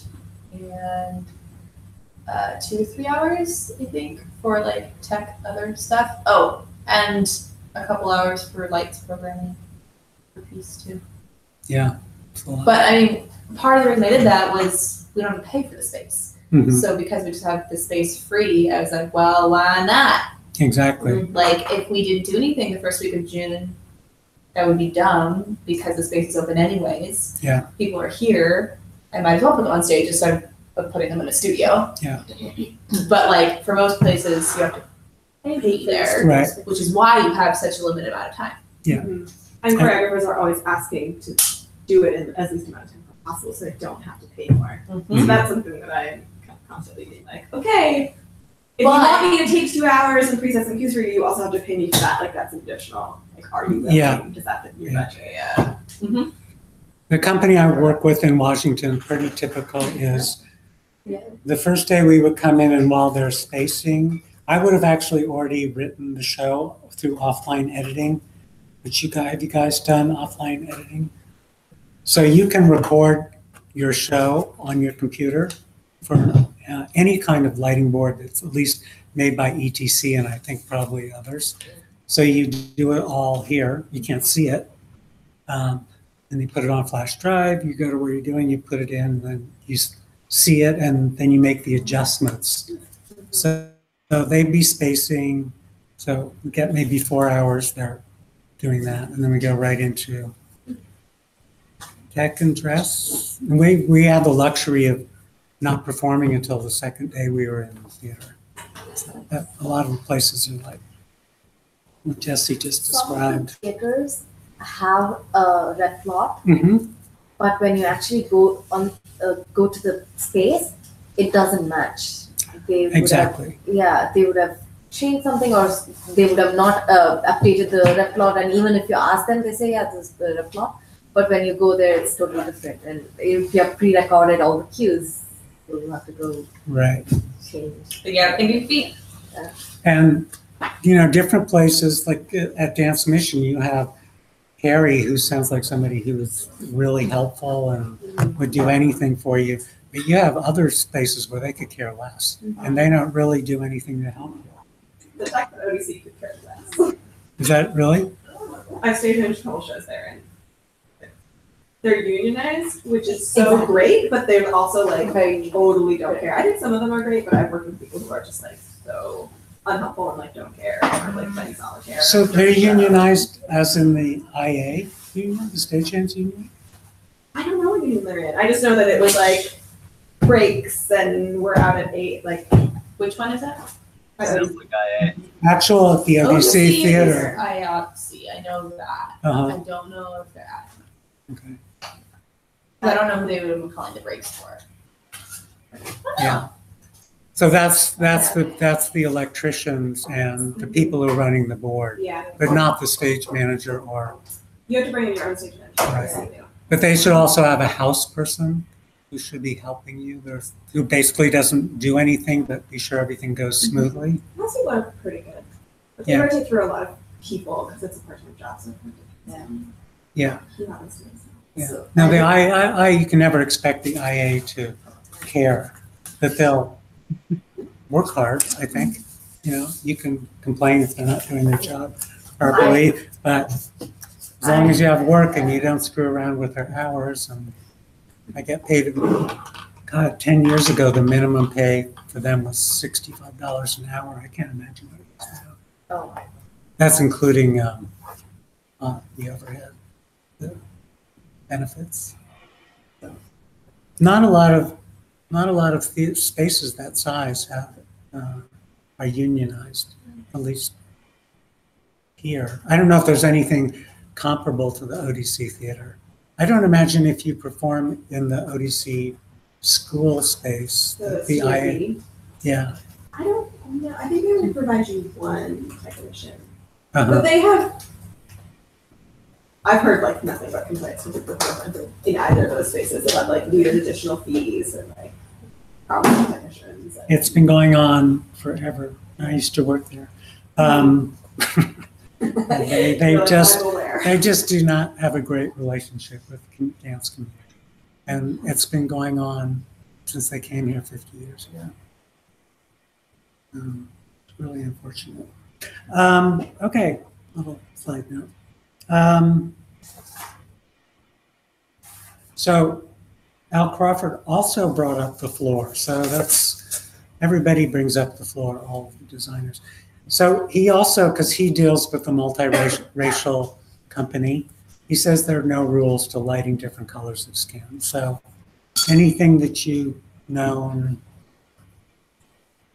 Speaker 10: and 2 to 3 hours, I think, for like tech other stuff. Oh, and a couple hours for lights programming per piece too.
Speaker 1: Yeah. It's a lot.
Speaker 8: But I mean, part of the reason I did that was we don't have to pay for the space.
Speaker 1: Mhm.
Speaker 8: So because we just have the space free, I was like, well, why not?
Speaker 1: Exactly.
Speaker 8: Like, if we didn't do anything the first week of June, that would be dumb because the space is open anyways.
Speaker 1: Yeah.
Speaker 8: People are here. I might as well put them on stage instead of putting them in a studio.
Speaker 1: Yeah.
Speaker 8: But like for most places, you have to pay there,
Speaker 1: Right.
Speaker 8: which is why you have such a limited amount of time.
Speaker 7: And choreographers are always asking to do it in as least amount of time possible, so they don't have to pay more. So that's something that I am constantly being like, okay, if you want me to take 2 hours and pre-set some cues for you, you also have to pay me for that. Like that's additional. Like, are you willing?
Speaker 1: Yeah.
Speaker 7: Does that fit in your
Speaker 1: Yeah.
Speaker 7: budget? Yeah.
Speaker 1: The company I work with in Washington, pretty typical, is
Speaker 10: Yeah.
Speaker 1: the first day we would come in and while they're spacing, I would have actually already written the show through offline editing. But have you guys done offline editing? So you can record your show on your computer for any kind of lighting board that's at least made by ETC and I think probably others. So you do it all here. You can't see it. And you put it on a flash drive. You go to where you're doing, you put it in, and then you see it, and then you make the adjustments. So they'd be spacing. So we get maybe 4 hours there doing that, and then we go right into tech and dress. And we had the luxury of not performing until the second day we were in the theater. So a lot of places are like what Jesse just described.
Speaker 6: Theaters have a red plot,
Speaker 1: Mm-hmm.
Speaker 6: but when you actually go to the space, it doesn't match. They would
Speaker 1: Exactly.
Speaker 6: they would have changed something, or they would have not updated the red plot. And even if you ask them, they say, yeah, this is the red plot. But when you go there, it's totally different. And if you have pre-recorded all the cues, you have to go
Speaker 1: Right.
Speaker 6: change.
Speaker 8: But yeah, think of your feet.
Speaker 1: And, different places, like at Dance Mission, you have Harry, who sounds like somebody who was really helpful and would do anything for you. But you have other spaces where they could care less, and they don't really do anything to help you.
Speaker 7: The fact that ODC could care less.
Speaker 1: Is that really?
Speaker 7: I've staged a couple shows there, and they're unionized, which is so great, but they're also like totally don't care. I think some of them are great, but I've worked with people who are just like so unhelpful and like don't care or like playing solitaire.
Speaker 1: So they're unionized as in the IA union, the stagehands union?
Speaker 7: I don't know what union they're in. I just know that it was like breaks and we're out at 8. Like,
Speaker 8: Which one is that?
Speaker 2: Sounds like IA.
Speaker 1: Actual at the ODC Theater.
Speaker 8: IOTC, I know that.
Speaker 1: Uh-huh.
Speaker 8: I don't know if they're at.
Speaker 1: Okay.
Speaker 8: I don't know who they would have been calling the breaks for.
Speaker 1: Yeah. So that's the electricians and the people who are running the board,
Speaker 7: yeah.
Speaker 1: but not the stage manager or,
Speaker 7: You have to bring in your own stage manager.
Speaker 1: Right.
Speaker 7: Yes, you do.
Speaker 1: but they should also have a house person who should be helping you. Who basically doesn't do anything but be sure everything goes smoothly.
Speaker 7: Most people are pretty good. But they
Speaker 1: Yeah.
Speaker 7: rotate through a lot of people because it's a part-time job. So
Speaker 1: Yeah.
Speaker 7: he happens to be.
Speaker 1: Yeah.
Speaker 7: So,
Speaker 1: Now the I you can never expect the IA to care, that they'll work hard, I think. You know, you can complain if they're not doing their job properly, but as long as you have work and you don't screw around with their hours, and I get paid, God, 10 years ago, the minimum pay for them was $65 an hour. I can't imagine what it is now.
Speaker 7: Oh.
Speaker 1: That's including the overhead, the benefits. So, not a lot of spaces that size have are unionized, at least here. I don't know if there's anything comparable to the ODC Theater. I don't imagine if you perform in the ODC school space, the IA. Yeah.
Speaker 7: I don't know. I think they would provide you one technician.
Speaker 1: Uh-huh.
Speaker 7: But they have. I've heard like nothing but complaints from people in either of those spaces about like weird additional fees and like problems with technicians.
Speaker 1: It's been going on forever. I used to work there. They just do not have a great relationship with the dance community. And it's been going on since they came here 50 years ago. It's really unfortunate. Okay, little side note. So Al Crawford also brought up the floor. So everybody brings up the floor, all of the designers. So he also, because he deals with a multiracial company, he says there are no rules to lighting different colors of skin. So anything that you know,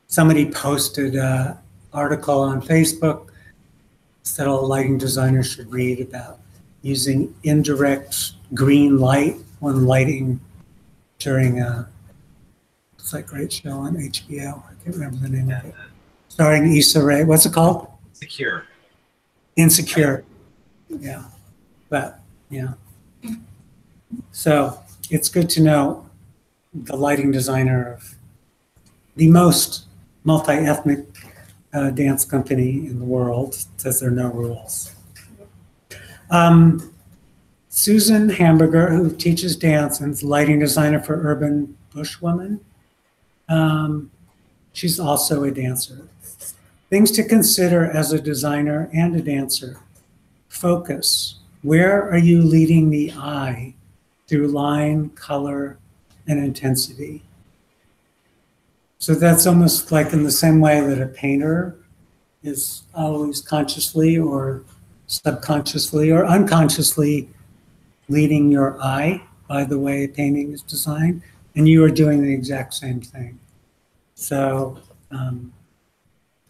Speaker 1: somebody posted an article on Facebook that all lighting designers should read about using indirect green light when lighting during it's that great show on HBO. I can't remember the name of it. Starring Issa Rae. What's it called?
Speaker 2: Secure.
Speaker 1: Insecure. Yeah. But, yeah. So it's good to know the lighting designer of the most multi-ethnic dance company in the world says there are no rules. Susan Hamburger, who teaches dance and is lighting designer for Urban Bushwoman, she's also a dancer. Things to consider as a designer and a dancer. Focus. Where are you leading the eye through line, color, and intensity? So that's almost like in the same way that a painter is always consciously or subconsciously or unconsciously leading your eye by the way a painting is designed, and you are doing the exact same thing. So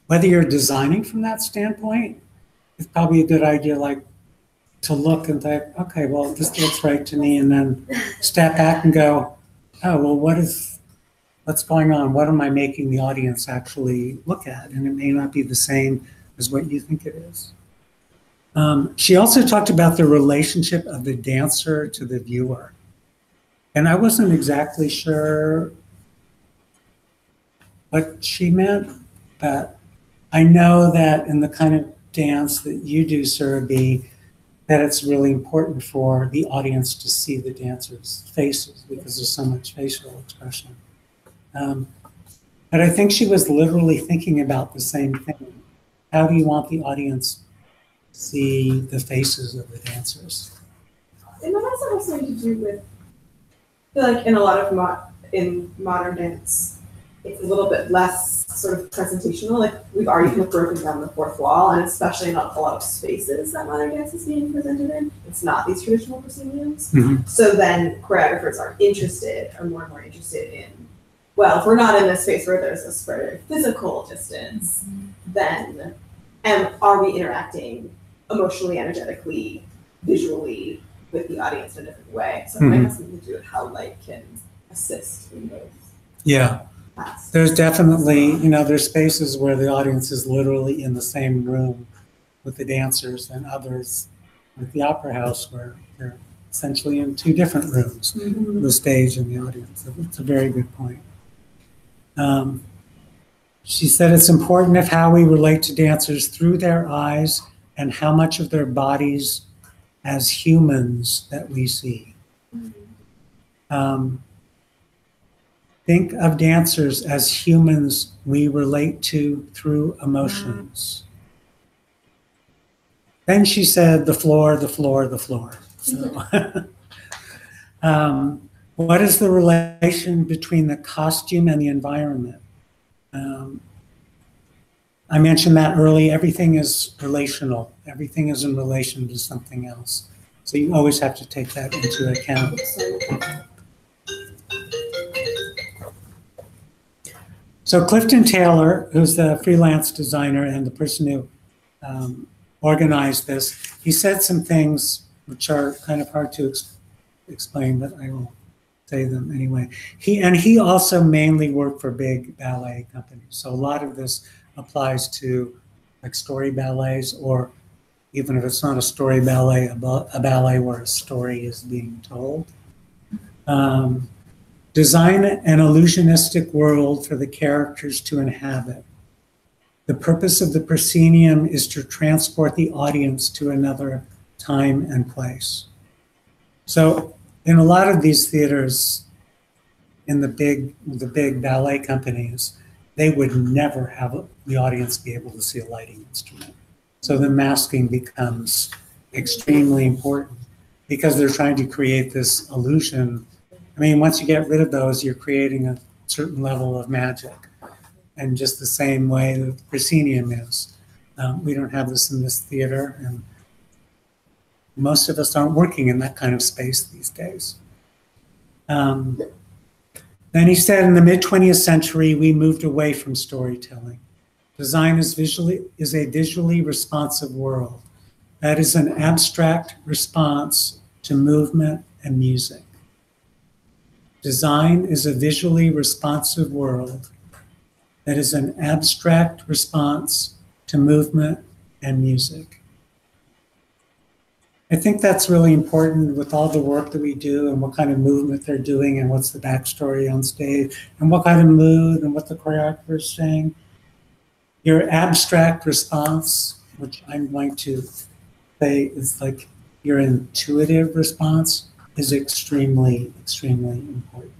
Speaker 1: whether you're designing from that standpoint, it's probably a good idea like to look and think, okay, well, this looks right to me, and then step back and go, oh, well, what's going on? What am I making the audience actually look at? And it may not be the same as what you think it is. She also talked about the relationship of the dancer to the viewer. And I wasn't exactly sure what she meant, but I know that in the kind of dance that you do, Surabhi, that it's really important for the audience to see the dancers' faces because there's so much facial expression. But I think she was literally thinking about the same thing. How do you want the audience to see the faces of the dancers?
Speaker 7: And that also has something to do with, I feel like in a lot of in modern dance, it's a little bit less
Speaker 9: sort of presentational. Like we've already kind of broken down the fourth wall, and especially not a lot of spaces that modern dance is being presented in. It's not these traditional prosceniums. So then choreographers are more and more interested in, well, if we're not in this space where there's a spread physical distance, then are we interacting emotionally, energetically, visually with the audience in a different way? So it might have something to do with how light can assist in those.
Speaker 1: Yeah. There's definitely, there's spaces where the audience is literally in the same room with the dancers, and others with the opera house where they're essentially in two different rooms, the stage and the audience. So it's a very good point. She said it's important of how we relate to dancers through their eyes and how much of their bodies as humans that we see. Think of dancers as humans we relate to through emotions. Then she said, the floor, the floor, the floor. So, what is the relation between the costume and the environment? I mentioned that early. Everything is relational. Everything is in relation to something else. So you always have to take that into account. So Clifton Taylor, who's the freelance designer and the person who organized this, he said some things which are kind of hard to explain, but I will say them anyway. He also mainly worked for big ballet companies. So a lot of this applies to like story ballets, or even if it's not a story ballet, a ballet where a story is being told. Design an illusionistic world for the characters to inhabit. The purpose of the proscenium is to transport the audience to another time and place. So in a lot of these theaters, in the big ballet companies, they would never have the audience be able to see a lighting instrument. So the masking becomes extremely important because they're trying to create this illusion. I mean, once you get rid of those, you're creating a certain level of magic. And just the same way the proscenium is. We don't have this in this theater, and most of us aren't working in that kind of space these days. Then he said, in the mid-20th century, we moved away from storytelling. Design is a visually responsive world. That is an abstract response to movement and music. Design is a visually responsive world that is an abstract response to movement and music. I think that's really important with all the work that we do and what kind of movement they're doing and what's the backstory on stage and what kind of mood and what the choreographer is saying. Your abstract response, which I'm going to say is like your intuitive response, is extremely, extremely important.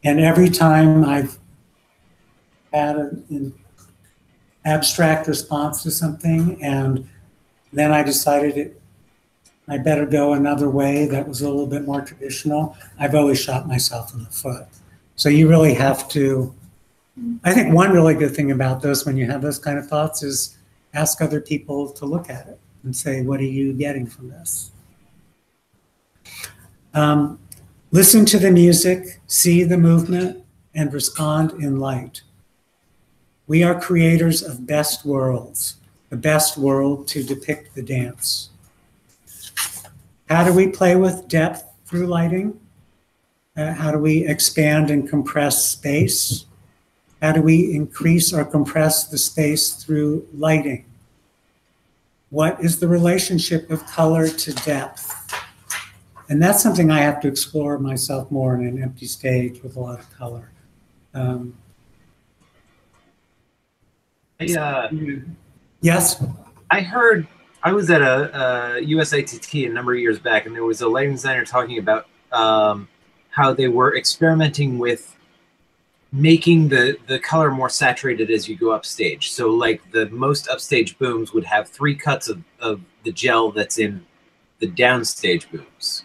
Speaker 1: And every time I've had an abstract response to something and then I decided I better go another way that was a little bit more traditional, I've always shot myself in the foot. So you really have to, I think one really good thing about this when you have those kind of thoughts is ask other people to look at it and say, what are you getting from this? Listen to the music, see the movement, and respond in light. We are creators of best worlds, the best world to depict the dance. How do we play with depth through lighting? How do we expand and compress space? How do we increase or compress the space through lighting? What is the relationship of color to depth? And that's something I have to explore myself more in an empty stage with a lot of color. Yes?
Speaker 2: I heard, I was at a USATT a number of years back, and there was a lighting designer talking about how they were experimenting with making the color more saturated as you go upstage. So like the most upstage booms would have 3 cuts of the gel that's in the downstage booms.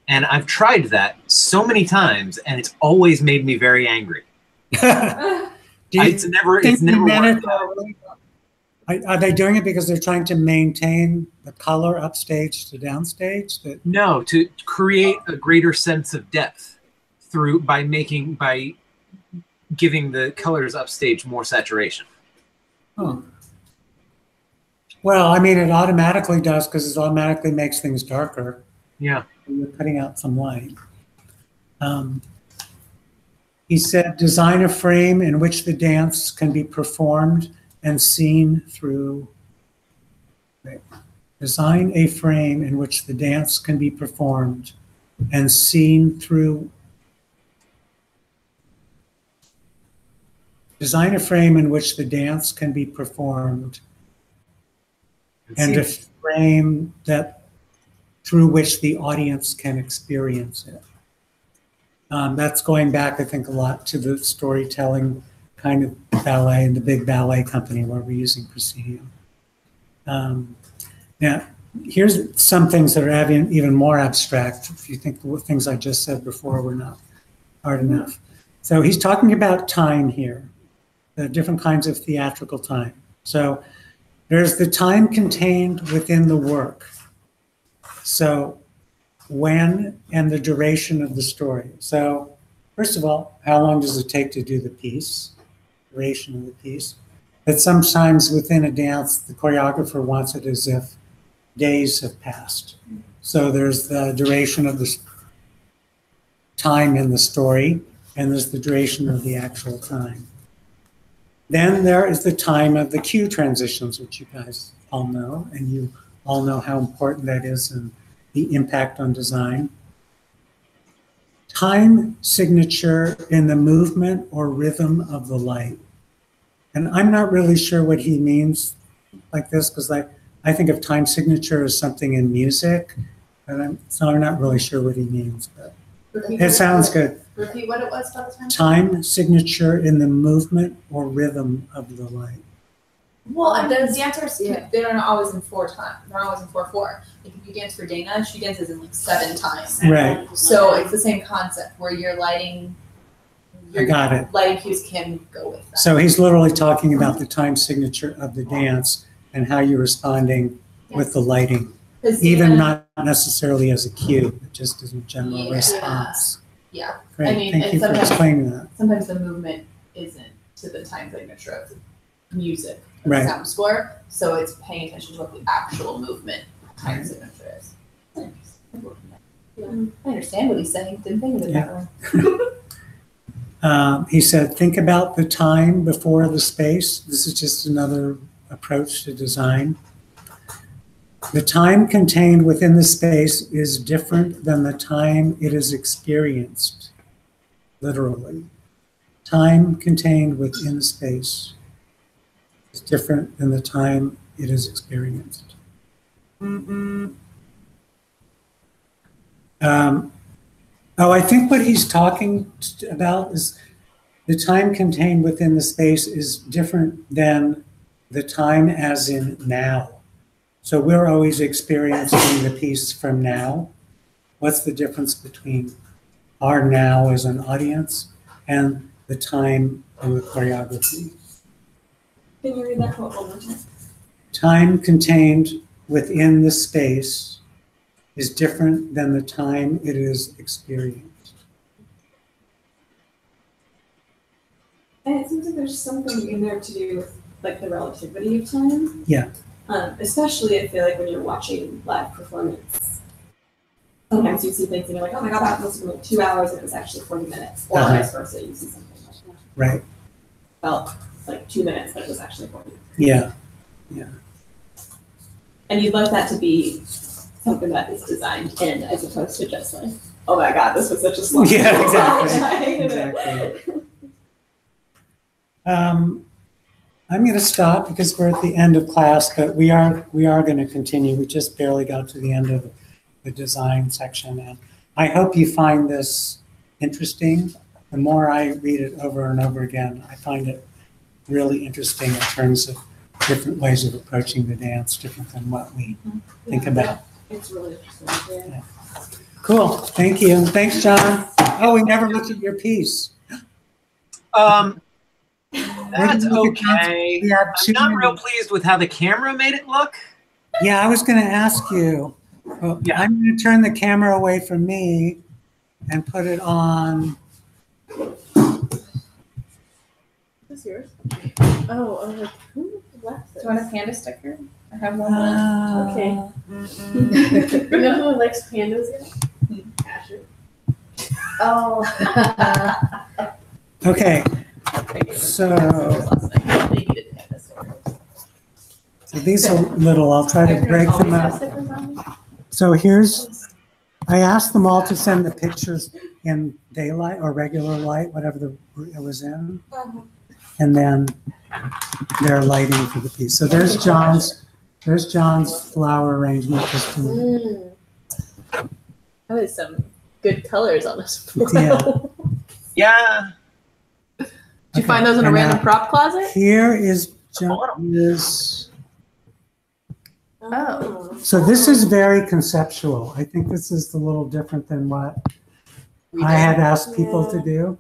Speaker 2: And I've tried that so many times, and it's always made me very angry
Speaker 1: Do you
Speaker 2: It's never
Speaker 1: think the
Speaker 2: worked.
Speaker 1: minute are they doing it because they're trying to maintain the color upstage to downstage? That
Speaker 2: No, to create a greater sense of depth by giving the colors upstage more saturation.
Speaker 1: Oh. Well, I mean, it automatically does because it automatically makes things darker.
Speaker 2: Yeah.
Speaker 1: You're cutting out some light. He said, design a frame in which the dance can be performed and seen through. Right. Design a frame in which the dance can be performed and seen through. Design a frame in which the dance can be performed and a frame through which the audience can experience it. That's going back, I think, a lot to the storytelling kind of ballet and the big ballet company where we're using proscenium. Now, here's some things that are even more abstract. If you think the things I just said before were not hard enough. So he's talking about time here, the different kinds of theatrical time. So there's the time contained within the work. So when and the duration of the story. So first of all, how long does it take to do the piece? Duration of the piece. But sometimes within a dance, the choreographer wants it as if days have passed. So there's the duration of the time in the story, and there's the duration of the actual time. Then there is the time of the cue transitions, which you guys all know, and you all know how important that is and the impact on design. Time signature in the movement or rhythm of the light. And I'm not really sure what he means like this, because I think of time signature as something in music, and so I'm not really sure what he means, but it sounds good.
Speaker 3: Repeat what it was about the time?
Speaker 1: Time signature in the movement or rhythm of the light.
Speaker 8: Well, and then dancers, they're not always in 4/time. They're not always in 4/4. Like if you dance for Dana, she dances in like 7 times.
Speaker 1: Right.
Speaker 8: So it's the same concept where you're lighting.
Speaker 1: I got it.
Speaker 8: Lighting cues can go with that.
Speaker 1: So he's literally talking about the time signature of the dance and how you're responding with the lighting, even not necessarily as a cue, but just as a general response.
Speaker 8: Yeah.
Speaker 1: Great.
Speaker 8: I mean,
Speaker 1: Thank
Speaker 8: and
Speaker 1: you for explaining that.
Speaker 8: sometimes the movement isn't to the time signature of the music, or
Speaker 1: Right.
Speaker 8: the sound score. So it's paying attention to what the actual movement time signature is. I understand what he's saying. Didn't think of it that way.
Speaker 1: He said, think about the time before the space. This is just another approach to design. The time contained within the space is different than the time it is experienced, literally. Time contained within the space is different than the time it is experienced. I think what he's talking about is the time contained within the space is different than the time as in now. So we're always experiencing the piece from now. What's the difference between our now as an audience and the time of the choreography?
Speaker 9: Can you read that quote one more time?
Speaker 1: Time contained within the space is different than the time it is experienced.
Speaker 9: And it seems like there's something in there to do with like the relativity of time.
Speaker 1: Yeah.
Speaker 9: Especially I feel like when you're watching live performance, sometimes you see things and you're like, oh my god, that must have been like 2 hours and it was actually 40 minutes. Or vice versa, you see something like that.
Speaker 1: Right.
Speaker 9: Felt like 2 minutes, but it was actually 40 minutes.
Speaker 1: Yeah. Yeah.
Speaker 9: And you'd like that to be something that is designed in as opposed to just like, oh my god, this was such a slow.
Speaker 1: Yeah, exactly. Exactly. I'm going to stop because we're at the end of class, but we are going to continue. We just barely got to the end of the design section, and I hope you find this interesting. The more I read it over and over again, I find it really interesting in terms of different ways of approaching the dance, different than what we think about.
Speaker 9: It's really interesting. Yeah.
Speaker 1: Cool. Thank you. Thanks, John. Oh, we never looked at your piece.
Speaker 2: That's
Speaker 1: look at
Speaker 2: okay.
Speaker 1: We had
Speaker 2: I'm
Speaker 1: too
Speaker 2: not
Speaker 1: many-
Speaker 2: real pleased with how the camera made it look.
Speaker 1: Yeah, I was going to ask you. Well,
Speaker 2: Yeah.
Speaker 1: I'm going to turn the camera away from me and put it on.
Speaker 9: Is this yours? Oh, I was like, who left
Speaker 8: Do
Speaker 9: this?
Speaker 8: you want a panda sticker? I have one.
Speaker 9: Okay.
Speaker 8: left.
Speaker 9: You know who likes pandas yet? Asher.
Speaker 6: Oh.
Speaker 1: Okay, so these are little, I'll try to break them up. So here's, I asked them all to send the pictures in daylight or regular light, whatever it was in. And then their lighting for the piece. So there's John's flower arrangement. Just in-
Speaker 9: That is some good colors on this.
Speaker 1: Yeah.
Speaker 2: Yeah.
Speaker 9: Did you find those in a
Speaker 1: And,
Speaker 9: random prop closet?
Speaker 1: Here is John's.
Speaker 9: Oh.
Speaker 1: So this is very conceptual. I think this is a little different than what I had asked people to do.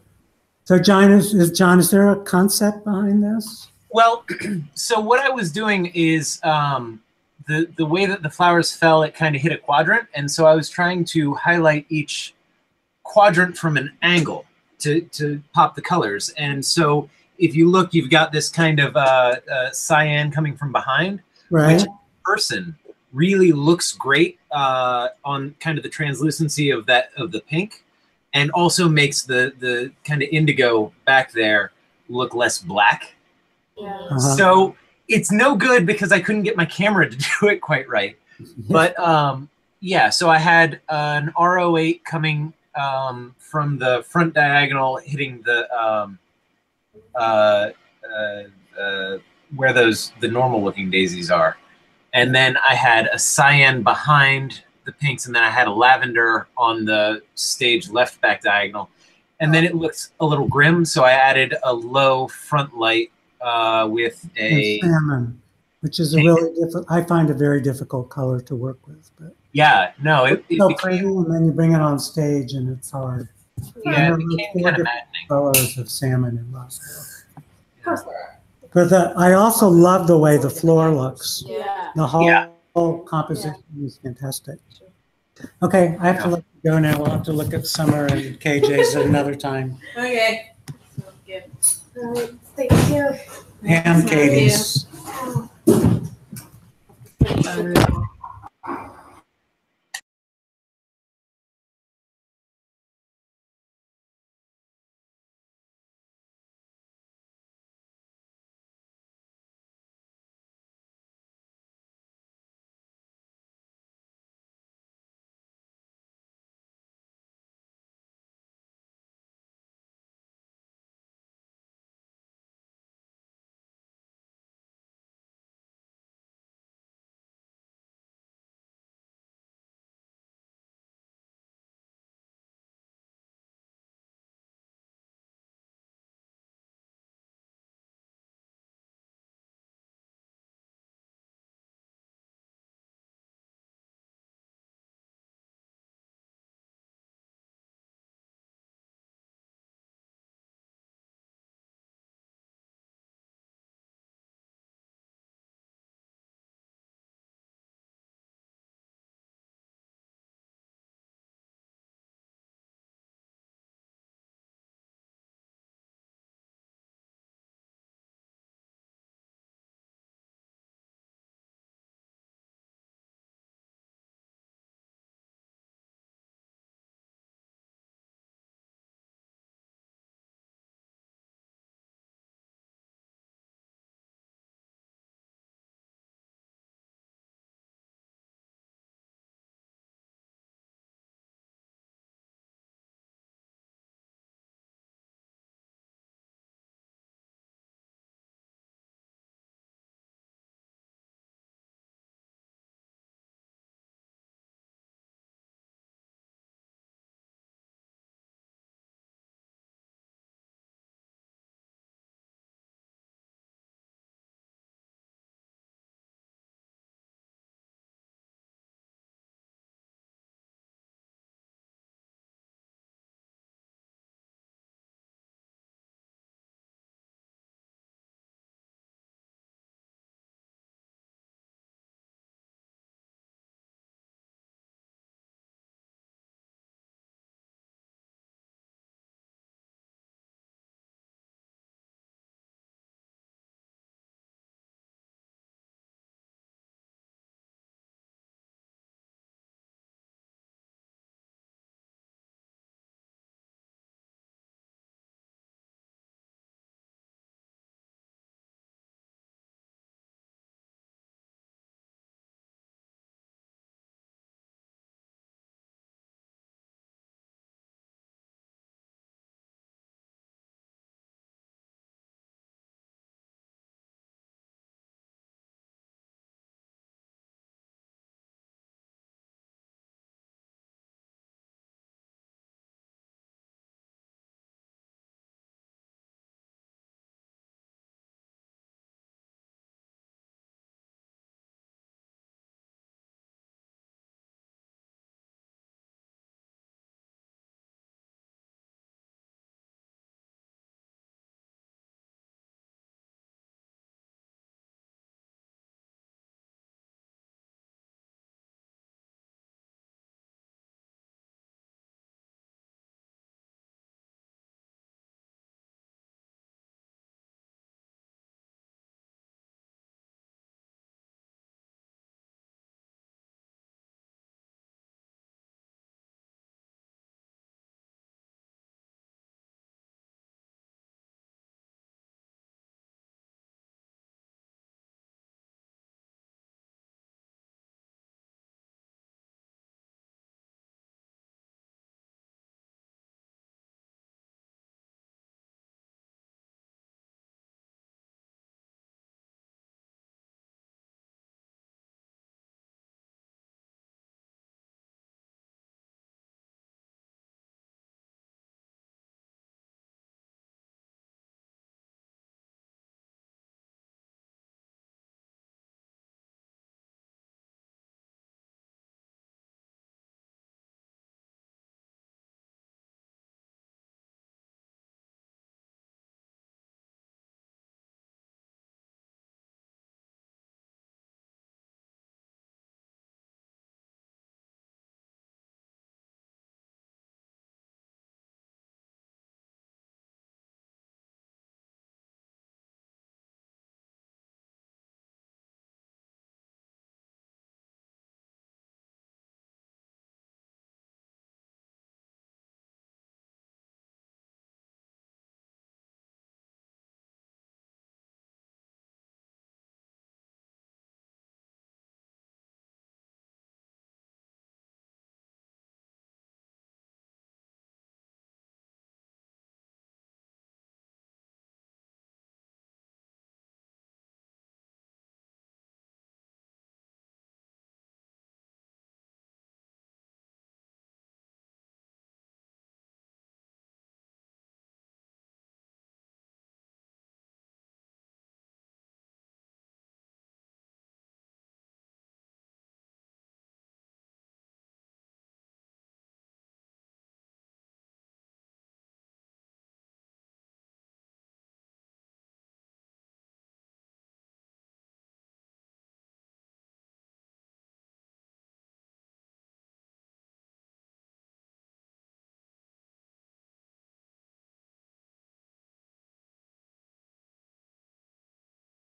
Speaker 1: So John, is there a concept behind this?
Speaker 2: Well, so what I was doing is the way that the flowers fell, it kind of hit a quadrant, and so I was trying to highlight each quadrant from an angle to pop the colors. And so if you look, you've got this kind of cyan coming from behind,
Speaker 1: Right.
Speaker 2: which person really looks great on kind of the translucency of the pink, and also makes the kind of indigo back there look less black.
Speaker 1: Uh-huh.
Speaker 2: So it's no good because I couldn't get my camera to do it quite right. But yeah, so I had an R08 coming from the front diagonal, hitting the where the normal looking daisies are. And then I had a cyan behind the pinks, and then I had a lavender on the stage left back diagonal. And then it looks a little grim, so I added a low front light with a
Speaker 1: salmon, which is a really I find a very difficult color to work with. But
Speaker 2: yeah, no, it
Speaker 1: so
Speaker 2: became,
Speaker 1: pretty, and then you bring it on stage, and it's hard.
Speaker 2: yeah, it
Speaker 1: There are
Speaker 2: became
Speaker 1: four
Speaker 2: kind of
Speaker 1: different
Speaker 2: maddening.
Speaker 1: colors of salmon and rust. But I also love the way the floor looks.
Speaker 9: Yeah.
Speaker 1: The whole,
Speaker 2: Yeah.
Speaker 1: whole composition is fantastic. Okay, I have to let you go now. We'll have to look at Summer and KJ's at another time.
Speaker 9: Okay.
Speaker 6: Thank you.
Speaker 1: And Katie's.